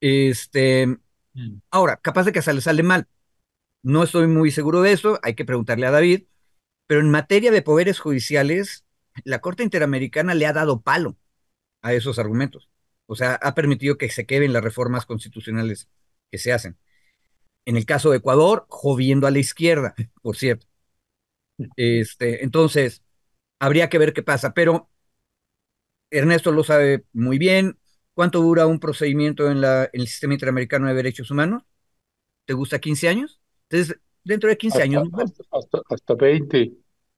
Este, Mm. ahora, capaz de que se les sale mal. No estoy muy seguro de eso, hay que preguntarle a David, pero en materia de poderes judiciales, la Corte Interamericana le ha dado palo a esos argumentos. O sea, ha permitido que se queden las reformas constitucionales que se hacen. En el caso de Ecuador, jodiendo a la izquierda, por cierto. Entonces, habría que ver qué pasa, pero Ernesto lo sabe muy bien. ¿Cuánto dura un procedimiento en el sistema interamericano de derechos humanos? ¿Te gusta 15 años? Entonces, dentro de 15 Hasta, años nos vemos. hasta 20.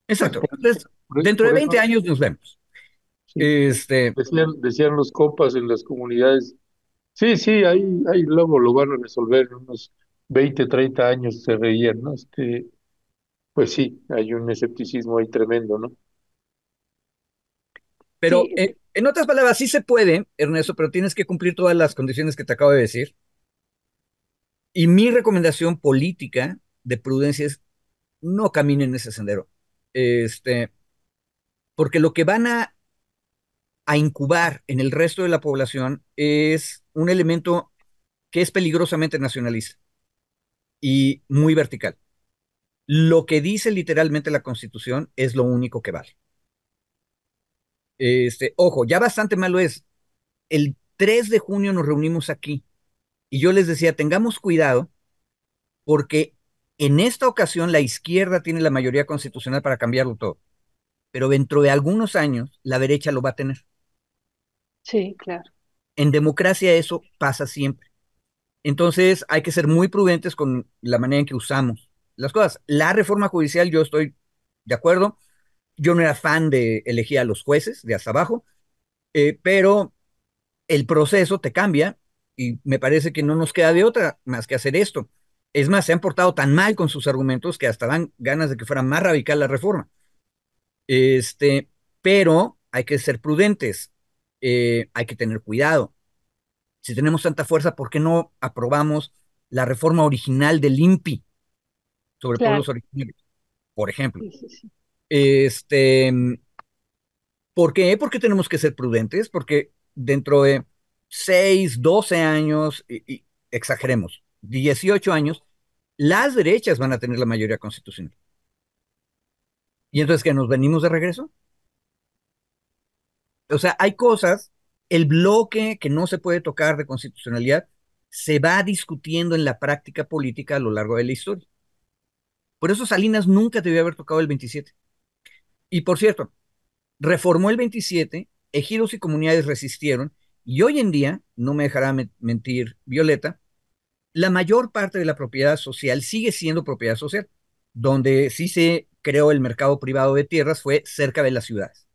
Exacto. Entonces, dentro de Por 20 eso, años nos vemos. sí, Este, decían los compas en las comunidades, sí, sí, ahí luego lo van a resolver en unos 20 30 años, se reían, ¿no? Pues sí, hay un escepticismo ahí tremendo, ¿no? pero Sí, en otras palabras, sí se puede, Ernesto, pero tienes que cumplir todas las condiciones que te acabo de decir. Y mi recomendación política de prudencia es no caminen en ese sendero. Este, porque lo que van a incubar en el resto de la población es un elemento que es peligrosamente nacionalista y muy vertical. Lo que dice literalmente la Constitución es lo único que vale. Ojo, ya bastante malo es. El 3 de junio nos reunimos aquí y yo les decía, tengamos cuidado porque en esta ocasión la izquierda tiene la mayoría constitucional para cambiarlo todo, pero dentro de algunos años la derecha lo va a tener. sí, claro. En democracia eso pasa siempre. Entonces hay que ser muy prudentes con la manera en que usamos las cosas. La reforma judicial, yo estoy de acuerdo. Yo no era fan de elegir a los jueces de hasta abajo, pero el proceso te cambia y me parece que no nos queda de otra más que hacer esto. Es más, se han portado tan mal con sus argumentos que hasta dan ganas de que fuera más radical la reforma. Este, pero hay que ser prudentes, hay que tener cuidado. Si tenemos tanta fuerza, ¿por qué no aprobamos la reforma original del INPI sobre Claro, pueblos originarios, por ejemplo? sí, sí, sí. Este, ¿Por qué? Porque tenemos que ser prudentes, porque dentro de 6, 12 años, y exageremos, 18 años, las derechas van a tener la mayoría constitucional. Y entonces, ¿qué nos venimos de regreso? O sea, hay cosas, el bloque que no se puede tocar de constitucionalidad se va discutiendo en la práctica política a lo largo de la historia. Por eso Salinas nunca debió haber tocado el 27. Y por cierto, reformó el 27, ejidos y comunidades resistieron, Y hoy en día, no me dejará mentir Violeta, la mayor parte de la propiedad social sigue siendo propiedad social. Donde sí se creó el mercado privado de tierras fue cerca de las ciudades.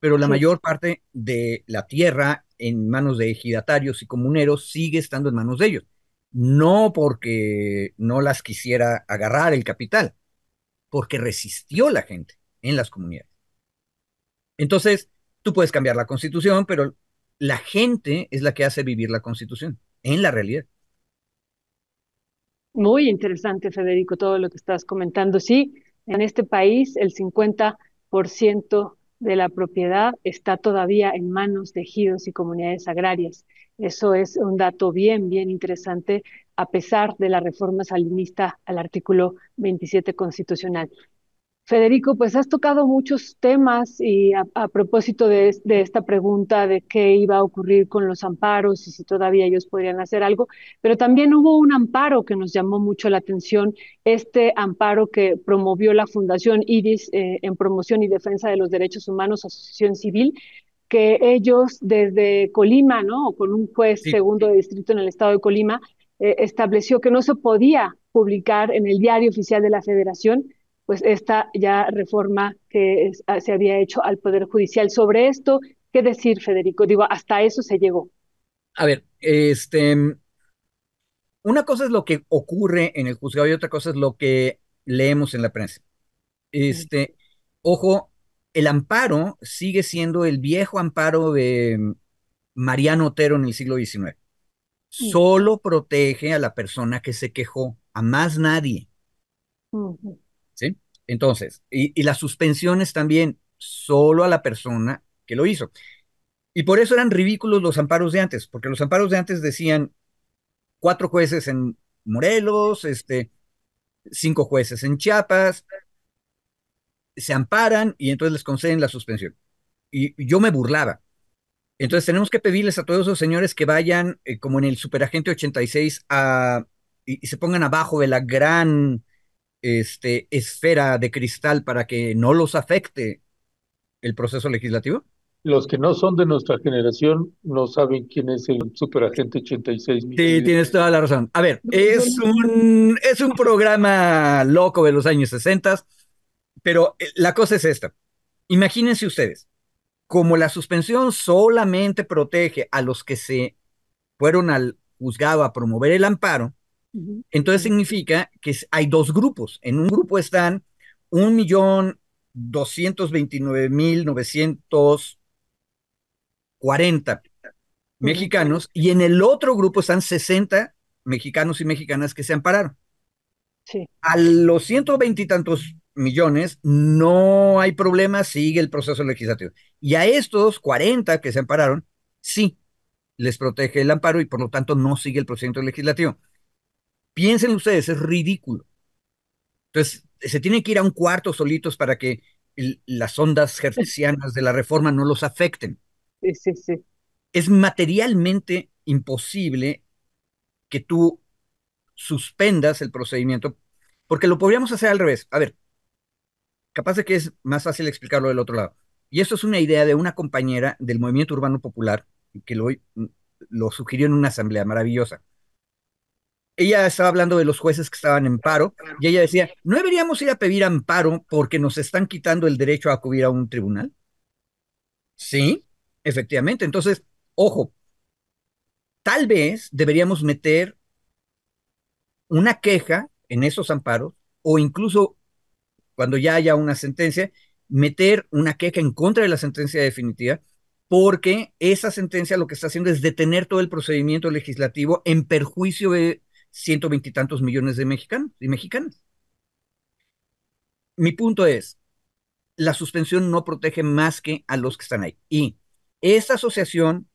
Pero la Sí. mayor parte de la tierra en manos de ejidatarios y comuneros sigue estando en manos de ellos. No porque no las quisiera agarrar el capital, porque resistió la gente en las comunidades. Entonces, tú puedes cambiar la constitución, pero la gente es la que hace vivir la constitución, en la realidad. Muy interesante, Federico, todo lo que estás comentando. Sí, en este país el 50% de la propiedad está todavía en manos de ejidos y comunidades agrarias. Eso es un dato bien, bien interesante, a pesar de la reforma salinista al artículo 27 constitucional. Federico, pues has tocado muchos temas y a propósito de esta pregunta de qué iba a ocurrir con los amparos y si todavía ellos podrían hacer algo, pero también hubo un amparo que nos llamó mucho la atención, este amparo que promovió la Fundación Iris en promoción y defensa de los derechos humanos, Asociación Civil, que ellos desde Colima, ¿no? O con un juez Sí. segundo de distrito en el estado de Colima, estableció que no se podía publicar en el diario oficial de la Federación pues esta ya reforma que se había hecho al Poder Judicial. Sobre esto, ¿qué decir, Federico? Digo, hasta eso se llegó. A ver, una cosa es lo que ocurre en el juzgado y otra cosa es lo que leemos en la prensa. Mm, Este, ojo, el amparo sigue siendo el viejo amparo de Mariano Otero en el siglo XIX. mm, Solo protege a la persona que se quejó, a más nadie, mm, ¿sí? Entonces, y las suspensiones también, solo a la persona que lo hizo. Y por eso eran ridículos los amparos de antes, porque los amparos de antes decían 4 jueces en Morelos, 5 jueces en Chiapas, se amparan y entonces les conceden la suspensión. Y yo me burlaba. Entonces tenemos que pedirles a todos esos señores que vayan como en el Superagente 86 y se pongan abajo de la gran esfera de cristal para que no los afecte el proceso legislativo. Los que no son de nuestra generación no saben quién es el superagente 86, mi Sí, querido tienes toda Federico. la razón. A ver, yo es un programa loco de los años 60, pero la cosa es esta. Imagínense ustedes, como la suspensión solamente protege a los que se fueron al juzgado a promover el amparo, ujú, entonces significa que hay dos grupos. En un grupo están 1.229.940 ujú, mexicanos y en el otro grupo están 60 mexicanos y mexicanas que se ampararon. sí, A los 120 y tantos millones no hay problema, sigue el proceso legislativo. Y a estos 40 que se ampararon, sí les protege el amparo y por lo tanto no sigue el procedimiento legislativo. Piensen ustedes, es ridículo. Entonces, se tienen que ir a un cuarto solitos para que las ondas hertzianas de la reforma no los afecten. sí, sí, sí. Es materialmente imposible que tú suspendas el procedimiento, porque lo podríamos hacer al revés. A ver, capaz de que es más fácil explicarlo del otro lado. Y esto es una idea de una compañera del Movimiento Urbano Popular que lo sugirió en una asamblea maravillosa. Ella estaba hablando de los jueces que estaban en paro y ella decía, ¿no deberíamos ir a pedir amparo porque nos están quitando el derecho a acudir a un tribunal? Sí, efectivamente. Entonces, ojo, tal vez deberíamos meter una queja en esos amparos o incluso cuando ya haya una sentencia, meter una queja en contra de la sentencia definitiva, porque esa sentencia lo que está haciendo es detener todo el procedimiento legislativo en perjuicio de 120 y tantos millones de mexicanos y mexicanas. Mi punto es, la suspensión no protege más que a los que están ahí. Y esta asociación,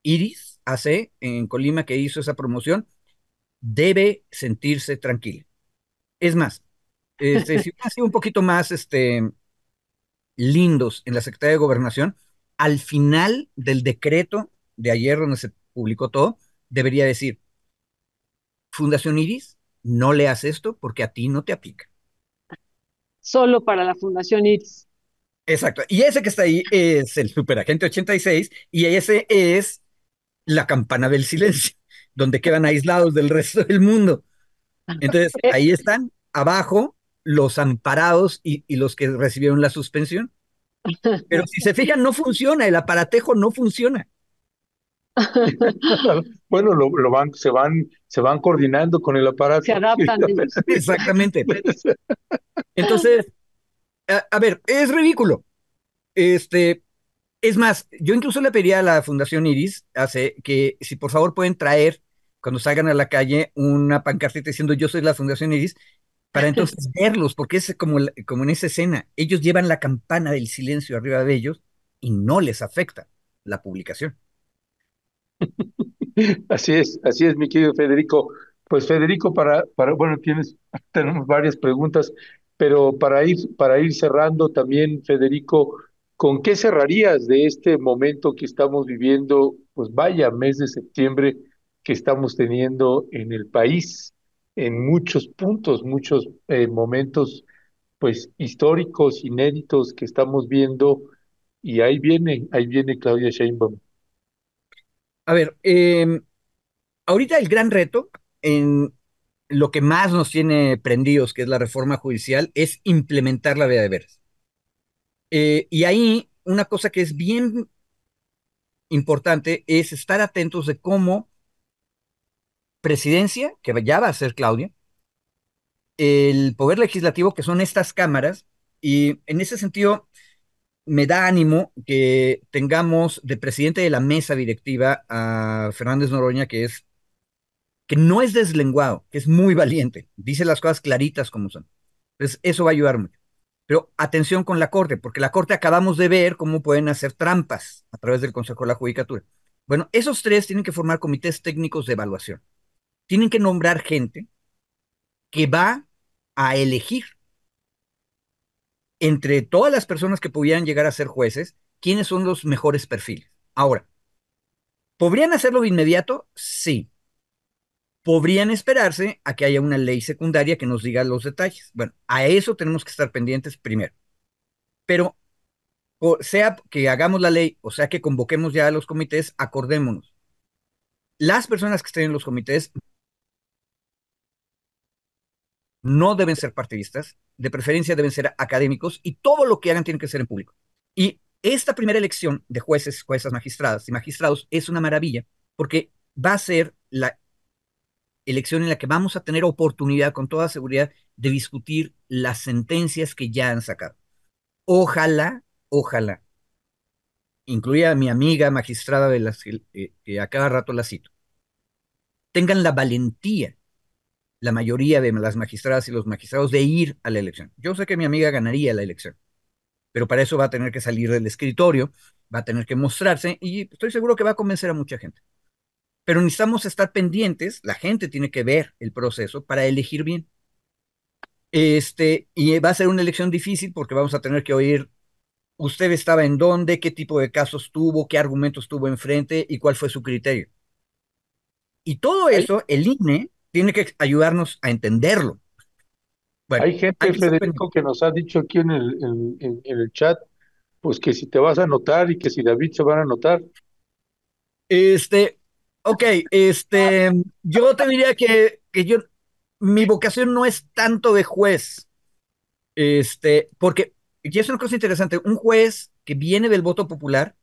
Iris AC, en Colima, que hizo esa promoción, debe sentirse tranquila. Es más, si hubiera sido un poquito más lindos en la Secretaría de Gobernación, al final del decreto de ayer donde se publicó todo, debería decir, Fundación Iris, no leas esto porque a ti no te aplica. Solo para la Fundación IRIS. Exacto. Y ese que está ahí es el Superagente 86 y ese es la campana del silencio, donde quedan aislados del resto del mundo. Entonces, Eh, ahí están abajo los amparados y los que recibieron la suspensión. Pero si se fijan, no funciona, el aparatejo no funciona. Bueno, se van coordinando con el Se aparato. adaptan ellos. Exactamente. Entonces, a ver, es ridículo. Este, es más, yo incluso le pedí a la Fundación Iris hace que si por favor pueden traer cuando salgan a la calle una pancartita diciendo yo soy la Fundación Iris, para entonces verlos, porque es como, como en esa escena, ellos llevan la campana del silencio arriba de ellos y no les afecta la publicación. Así es, mi querido Federico. Pues Federico, bueno, tenemos varias preguntas, pero para ir cerrando también, Federico, ¿con qué cerrarías de este momento que estamos viviendo? Pues vaya, mes de septiembre que estamos teniendo en el país, en muchos puntos, muchos momentos, pues históricos, inéditos que estamos viendo, y ahí viene Claudia Sheinbaum. A ver, ahorita el gran reto en lo que más nos tiene prendidos, que es la reforma judicial, es implementar la vía de veras. Y ahí una cosa que es bien importante es estar atentos de cómo presidencia, que ya va a ser Claudia, el poder legislativo, que son estas cámaras, y en ese sentido me da ánimo que tengamos de presidente de la mesa directiva a Fernández Noroña, que no es deslenguado, que es muy valiente, dice las cosas claritas como son. Entonces, eso va a ayudar mucho. Pero atención con la Corte, porque la Corte acabamos de ver cómo pueden hacer trampas a través del Consejo de la Judicatura. Bueno, esos tres tienen que formar comités técnicos de evaluación. Tienen que nombrar gente que va a elegir entre todas las personas que pudieran llegar a ser jueces, quiénes son los mejores perfiles. Ahora, ¿podrían hacerlo de inmediato? Sí. Podrían esperarse a que haya una ley secundaria que nos diga los detalles. Bueno, a eso tenemos que estar pendientes primero. Pero sea que hagamos la ley o sea que convoquemos ya a los comités, acordémonos. Las personas que estén en los comités no deben ser partidistas, de preferencia deben ser académicos y todo lo que hagan tiene que ser en público. Y esta primera elección de jueces, juezas magistradas y magistrados es una maravilla porque va a ser la elección en la que vamos a tener oportunidad con toda seguridad de discutir las sentencias que ya han sacado. Ojalá, ojalá, incluida a mi amiga magistrada de las que a cada rato la cito, tengan la valentía, la mayoría de las magistradas y los magistrados, de ir a la elección. Yo sé que mi amiga ganaría la elección, pero para eso va a tener que salir del escritorio, va a tener que mostrarse y estoy seguro que va a convencer a mucha gente. Pero necesitamos estar pendientes, la gente tiene que ver el proceso para elegir bien. Y va a ser una elección difícil porque vamos a tener que oír usted estaba en dónde, qué tipo de casos tuvo, qué argumentos tuvo enfrente y cuál fue su criterio. Y todo Hay, eso, el INE tiene que ayudarnos a entenderlo. Bueno, hay hay gente, que estar Federico, pendiente. que nos ha dicho aquí en el chat, pues que si te vas a anotar y que si David se van a anotar. Este, ok, yo te diría que mi vocación no es tanto de juez, porque, y es una cosa interesante, un juez que viene del voto popular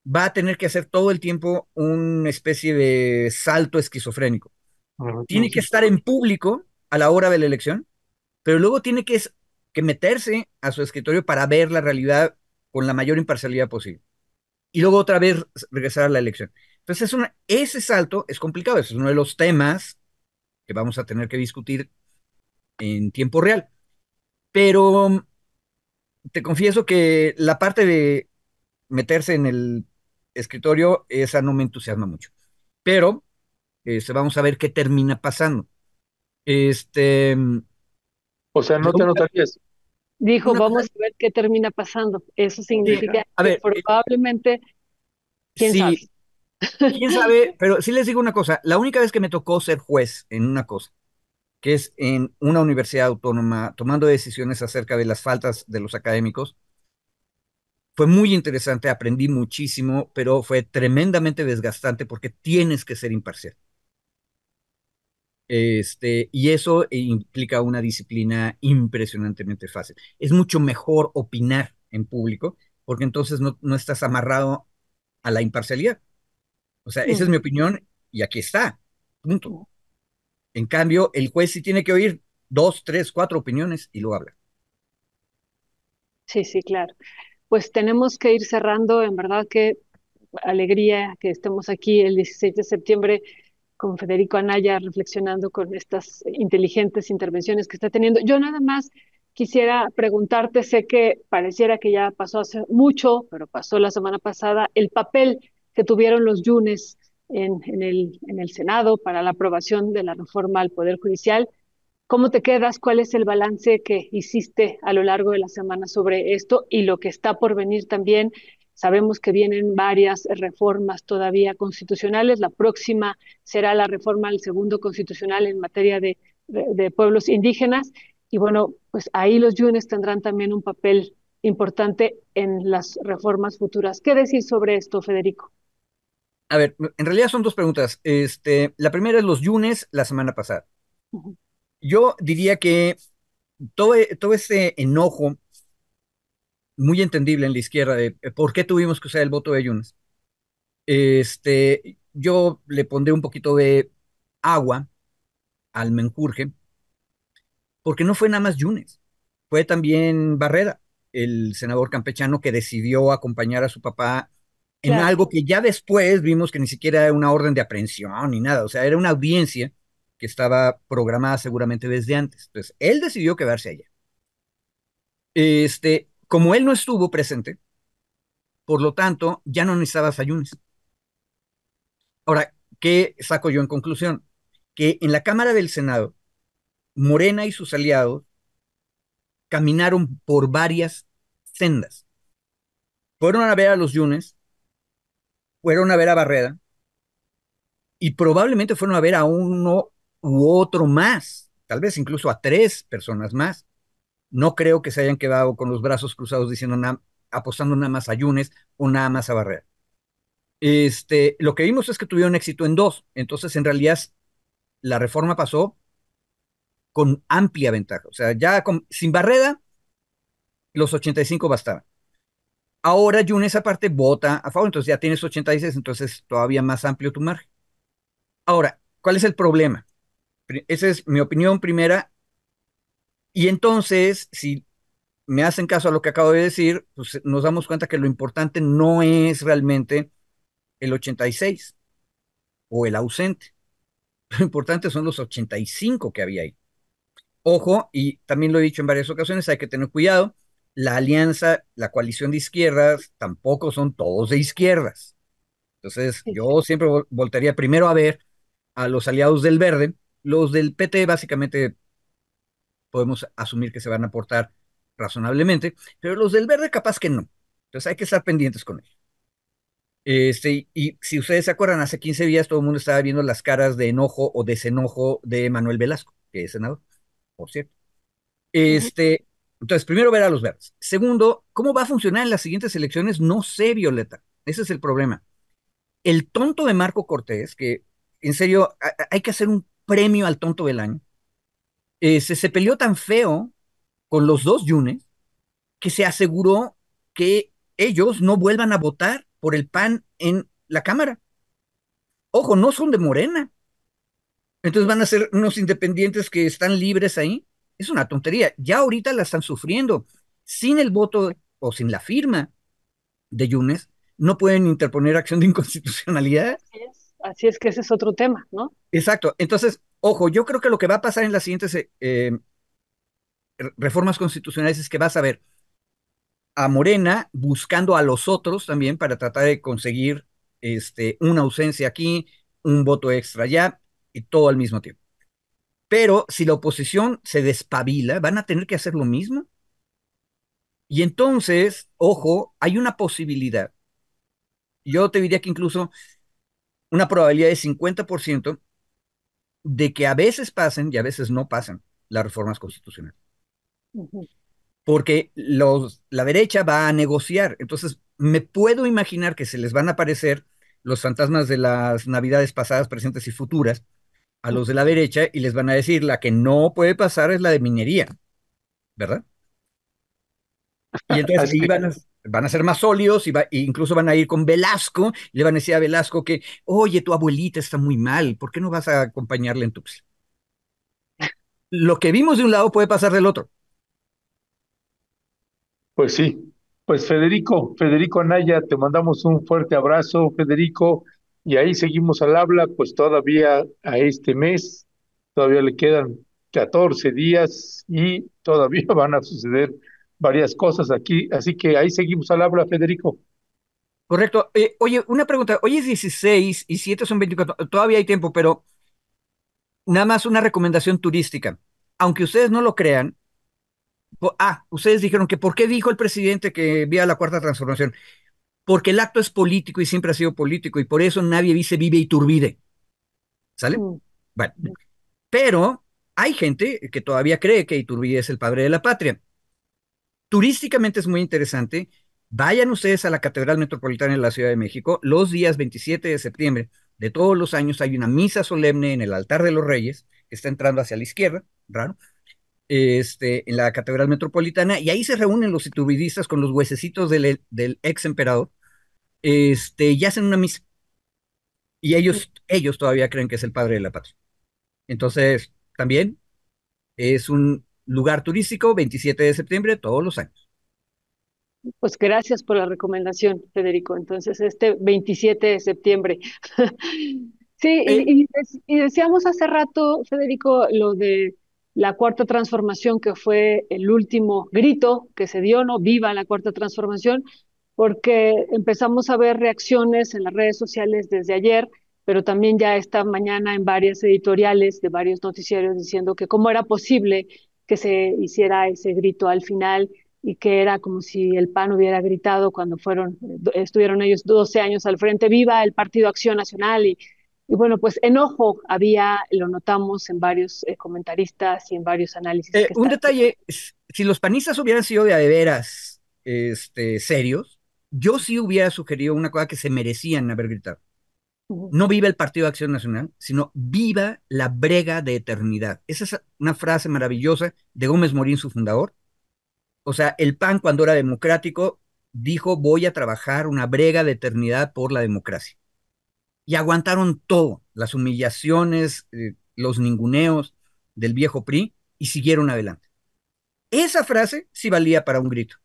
va a tener que hacer todo el tiempo una especie de salto esquizofrénico. No, Tiene que sí, estar en público a la hora de la elección, pero luego tiene que meterse a su escritorio para ver la realidad con la mayor imparcialidad posible. Y luego otra vez regresar a la elección. Entonces, ese salto es complicado, ese es uno de los temas que vamos a tener que discutir en tiempo real. Pero te confieso que la parte de meterse en el escritorio, esa no me entusiasma mucho. Pero vamos a ver qué termina pasando. Este, o sea, no la te única- anotarías. Dijo, una cosa, vamos a ver qué termina pasando. Eso sí, significa a que ver, probablemente, quién sabe. sí, quién sabe, pero sí les digo una cosa, la única vez que me tocó ser juez en una cosa, que es en una universidad autónoma, tomando decisiones acerca de las faltas de los académicos, Fue muy interesante, aprendí muchísimo, pero fue tremendamente desgastante porque tienes que ser imparcial. Y eso implica una disciplina impresionantemente fácil. Es mucho mejor opinar en público porque entonces no estás amarrado a la imparcialidad. O sea, esa es mi Ujú, opinión y aquí está. Punto. ujú. En cambio, el juez sí tiene que oír dos, tres, cuatro opiniones y luego habla. Sí, sí, claro. Pues tenemos que ir cerrando. En verdad que alegría que estemos aquí el 16 de septiembre con Federico Anaya reflexionando con estas inteligentes intervenciones que está teniendo. Yo nada más quisiera preguntarte, sé que pareciera que ya pasó hace mucho, pero pasó la semana pasada, el papel que tuvieron los Yunes en el Senado para la aprobación de la reforma al Poder Judicial. ¿Cómo te quedas? ¿Cuál es el balance que hiciste a lo largo de la semana sobre esto y lo que está por venir también? Sabemos que vienen varias reformas todavía constitucionales. La próxima será la reforma al segundo constitucional en materia de pueblos indígenas. Y bueno, pues ahí los yunes tendrán también un papel importante en las reformas futuras. ¿Qué decir sobre esto, Federico? A ver, en realidad son dos preguntas. La primera es los Yunes la semana pasada. Ujú. Yo diría que todo ese enojo muy entendible en la izquierda de por qué tuvimos que usar el voto de Yunes. Yo le pondré un poquito de agua al menjurje, porque no fue nada más Yunes, fue también Barrera, el senador campechano que decidió acompañar a su papá en Claro. algo que ya después vimos que ni siquiera era una orden de aprehensión ni nada, o sea, era una audiencia que estaba programada seguramente desde antes. Entonces, él decidió quedarse allá. Como él no estuvo presente, por lo tanto, ya no necesitaba Sayunes. Ahora, ¿qué saco yo en conclusión? Que en la Cámara del Senado, Morena y sus aliados caminaron por varias sendas. Fueron a ver a los Yunes, fueron a ver a Barreda y probablemente fueron a ver a uno u otro más, tal vez incluso a tres personas más. No creo que se hayan quedado con los brazos cruzados diciendo apostando nada más a Yunes o nada más a Barrera. Lo que vimos es que tuvieron éxito en dos, entonces en realidad la reforma pasó con amplia ventaja. O sea, sin Barreda, los 85 bastaban. Ahora Yunes aparte vota a favor, entonces ya tienes 86, entonces todavía más amplio tu margen. Ahora, ¿cuál es el problema? Esa es mi opinión primera. Y entonces, si me hacen caso a lo que acabo de decir, pues nos damos cuenta que lo importante no es realmente el 86 o el ausente. Lo importante son los 85 que había ahí. Ojo, y también lo he dicho en varias ocasiones, hay que tener cuidado. La alianza, la coalición de izquierdas, tampoco son todos de izquierdas. Entonces, Sí, sí. yo siempre voltaría primero a ver a los aliados del Verde. Los del PT básicamente podemos asumir que se van a portar razonablemente, pero los del Verde capaz que no. Entonces hay que estar pendientes con ellos. Y si ustedes se acuerdan, hace 15 días todo el mundo estaba viendo las caras de enojo o desenojo de Manuel Velasco, que es senador, por cierto. Ujú. Entonces, primero ver a los verdes. Segundo, ¿cómo va a funcionar en las siguientes elecciones? No sé, Violeta. Ese es el problema. El tonto de Marco Cortés, que en serio hay que hacer un premio al tonto del año, se peleó tan feo con los dos Yunes que se aseguró que ellos no vuelvan a votar por el PAN en la Cámara. Ojo, no son de Morena. Entonces van a ser unos independientes que están libres ahí. Es una tontería. Ya ahorita la están sufriendo. Sin el voto o sin la firma de Yunes, no pueden interponer acción de inconstitucionalidad. Así es. Así es que ese es otro tema, ¿no? Exacto. Entonces, ojo, yo creo que lo que va a pasar en las siguientes reformas constitucionales es que vas a ver a Morena buscando a los otros también para tratar de conseguir una ausencia aquí, un voto extra allá y todo al mismo tiempo. Pero si la oposición se despabila, van a tener que hacer lo mismo. Y entonces, ojo, hay una posibilidad. Yo te diría que incluso una probabilidad de 50% de que a veces pasen y a veces no pasen las reformas constitucionales. Ujú. porque la derecha va a negociar. Entonces, me puedo imaginar que se les van a aparecer los fantasmas de las navidades pasadas, presentes y futuras a los de la derecha y les van a decir, la que no puede pasar es la de minería, ¿verdad? Y entonces Así, ahí van a ser más sólidos e incluso van a ir con Velasco y le van a decir a Velasco que, oye, tu abuelita está muy mal, ¿por qué no vas a acompañarle en Tuxtla? Lo que vimos de un lado puede pasar del otro. pues sí. Pues Federico Anaya, te mandamos un fuerte abrazo, Federico, y ahí seguimos al habla, pues todavía a este mes, todavía le quedan 14 días y todavía van a suceder varias cosas aquí, así que ahí seguimos al habla, Federico. Correcto. Oye, una pregunta. Hoy es 16 y 7 son 24. Todavía hay tiempo, pero nada más una recomendación turística. Aunque ustedes no lo crean, ustedes dijeron que ¿por qué dijo el presidente que vía la cuarta transformación? Porque el acto es político y siempre ha sido político y por eso nadie dice vive Iturbide. ¿Sale? Mm, Bueno, pero hay gente que todavía cree que Iturbide es el padre de la patria. Turísticamente es muy interesante. Vayan ustedes a la Catedral Metropolitana de la Ciudad de México. Los días 27 de septiembre de todos los años hay una misa solemne en el altar de los Reyes, que está entrando hacia la izquierda, raro, en la Catedral Metropolitana, y ahí se reúnen los iturbidistas con los huesecitos del ex emperador, y hacen una misa. Y mm. ellos todavía creen que es el padre de la patria. Entonces, también es un lugar turístico, 27 de septiembre, todos los años. Pues gracias por la recomendación, Federico. Entonces, este 27 de septiembre. Sí, Eh, y decíamos hace rato, Federico, lo de la cuarta transformación, que fue el último grito que se dio, ¿no? Viva la cuarta transformación, porque empezamos a ver reacciones en las redes sociales desde ayer, pero también ya esta mañana en varias editoriales de varios noticiarios diciendo que cómo era posible que se hiciera ese grito al final y que era como si el PAN hubiera gritado cuando estuvieron ellos 12 años al frente, viva el Partido Acción Nacional y bueno, pues enojo había, lo notamos en varios comentaristas y en varios análisis que un están haciendo. detalle, si los panistas hubieran sido de a de veras serios, yo sí hubiera sugerido una cosa que se merecían haber gritado. Ujú. No viva el Partido de Acción Nacional, sino viva la brega de eternidad. Esa es una frase maravillosa de Gómez Morín, su fundador. O sea, el PAN cuando era democrático dijo voy a trabajar una brega de eternidad por la democracia. Y aguantaron todo, las humillaciones, los ninguneos del viejo PRI y siguieron adelante. Esa frase sí valía para un grito,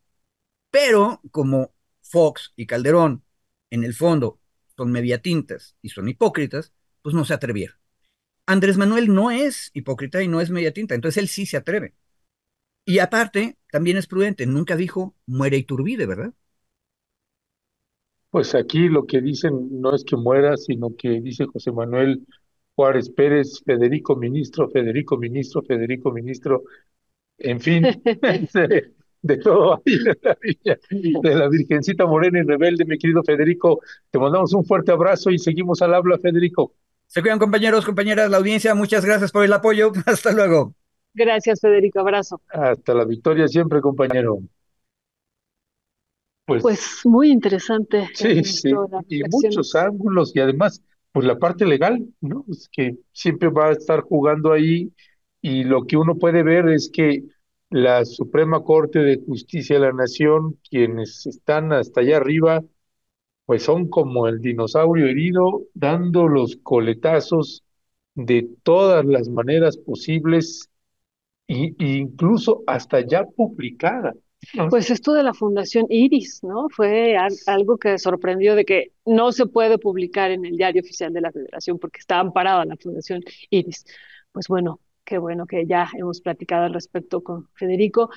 pero como Fox y Calderón en el fondo son mediatintas y son hipócritas, pues no se atrevieron. Andrés Manuel no es hipócrita y no es mediatinta, entonces él sí se atreve. Y aparte, también es prudente, nunca dijo muere Iturbide, ¿verdad? Pues aquí lo que dicen no es que muera, sino que dice José Manuel Juárez Pérez, Federico Ministro, Federico Ministro, Federico Ministro, en fin, de todo hay de la Virgencita Morena y Rebelde, mi querido Federico. Te mandamos un fuerte abrazo y seguimos al habla, Federico. Se cuidan compañeros, compañeras, la audiencia, muchas gracias por el apoyo, hasta luego. Gracias, Federico. Abrazo. Hasta la victoria siempre, compañero. Pues Pues muy interesante sí, sí, todas las y muchos reflexiones. ángulos y además, pues la parte legal, ¿no? Es que siempre va a estar jugando ahí y lo que uno puede ver es que la Suprema Corte de Justicia de la Nación, quienes están hasta allá arriba, pues son como el dinosaurio herido, dando los coletazos de todas las maneras posibles y incluso hasta ya publicada, ¿no? Pues esto de la Fundación Iris, ¿no? Fue algo que sorprendió de que no se puede publicar en el diario oficial de la Federación porque está amparada la Fundación Iris. Pues bueno, qué bueno que ya hemos platicado al respecto con Federico.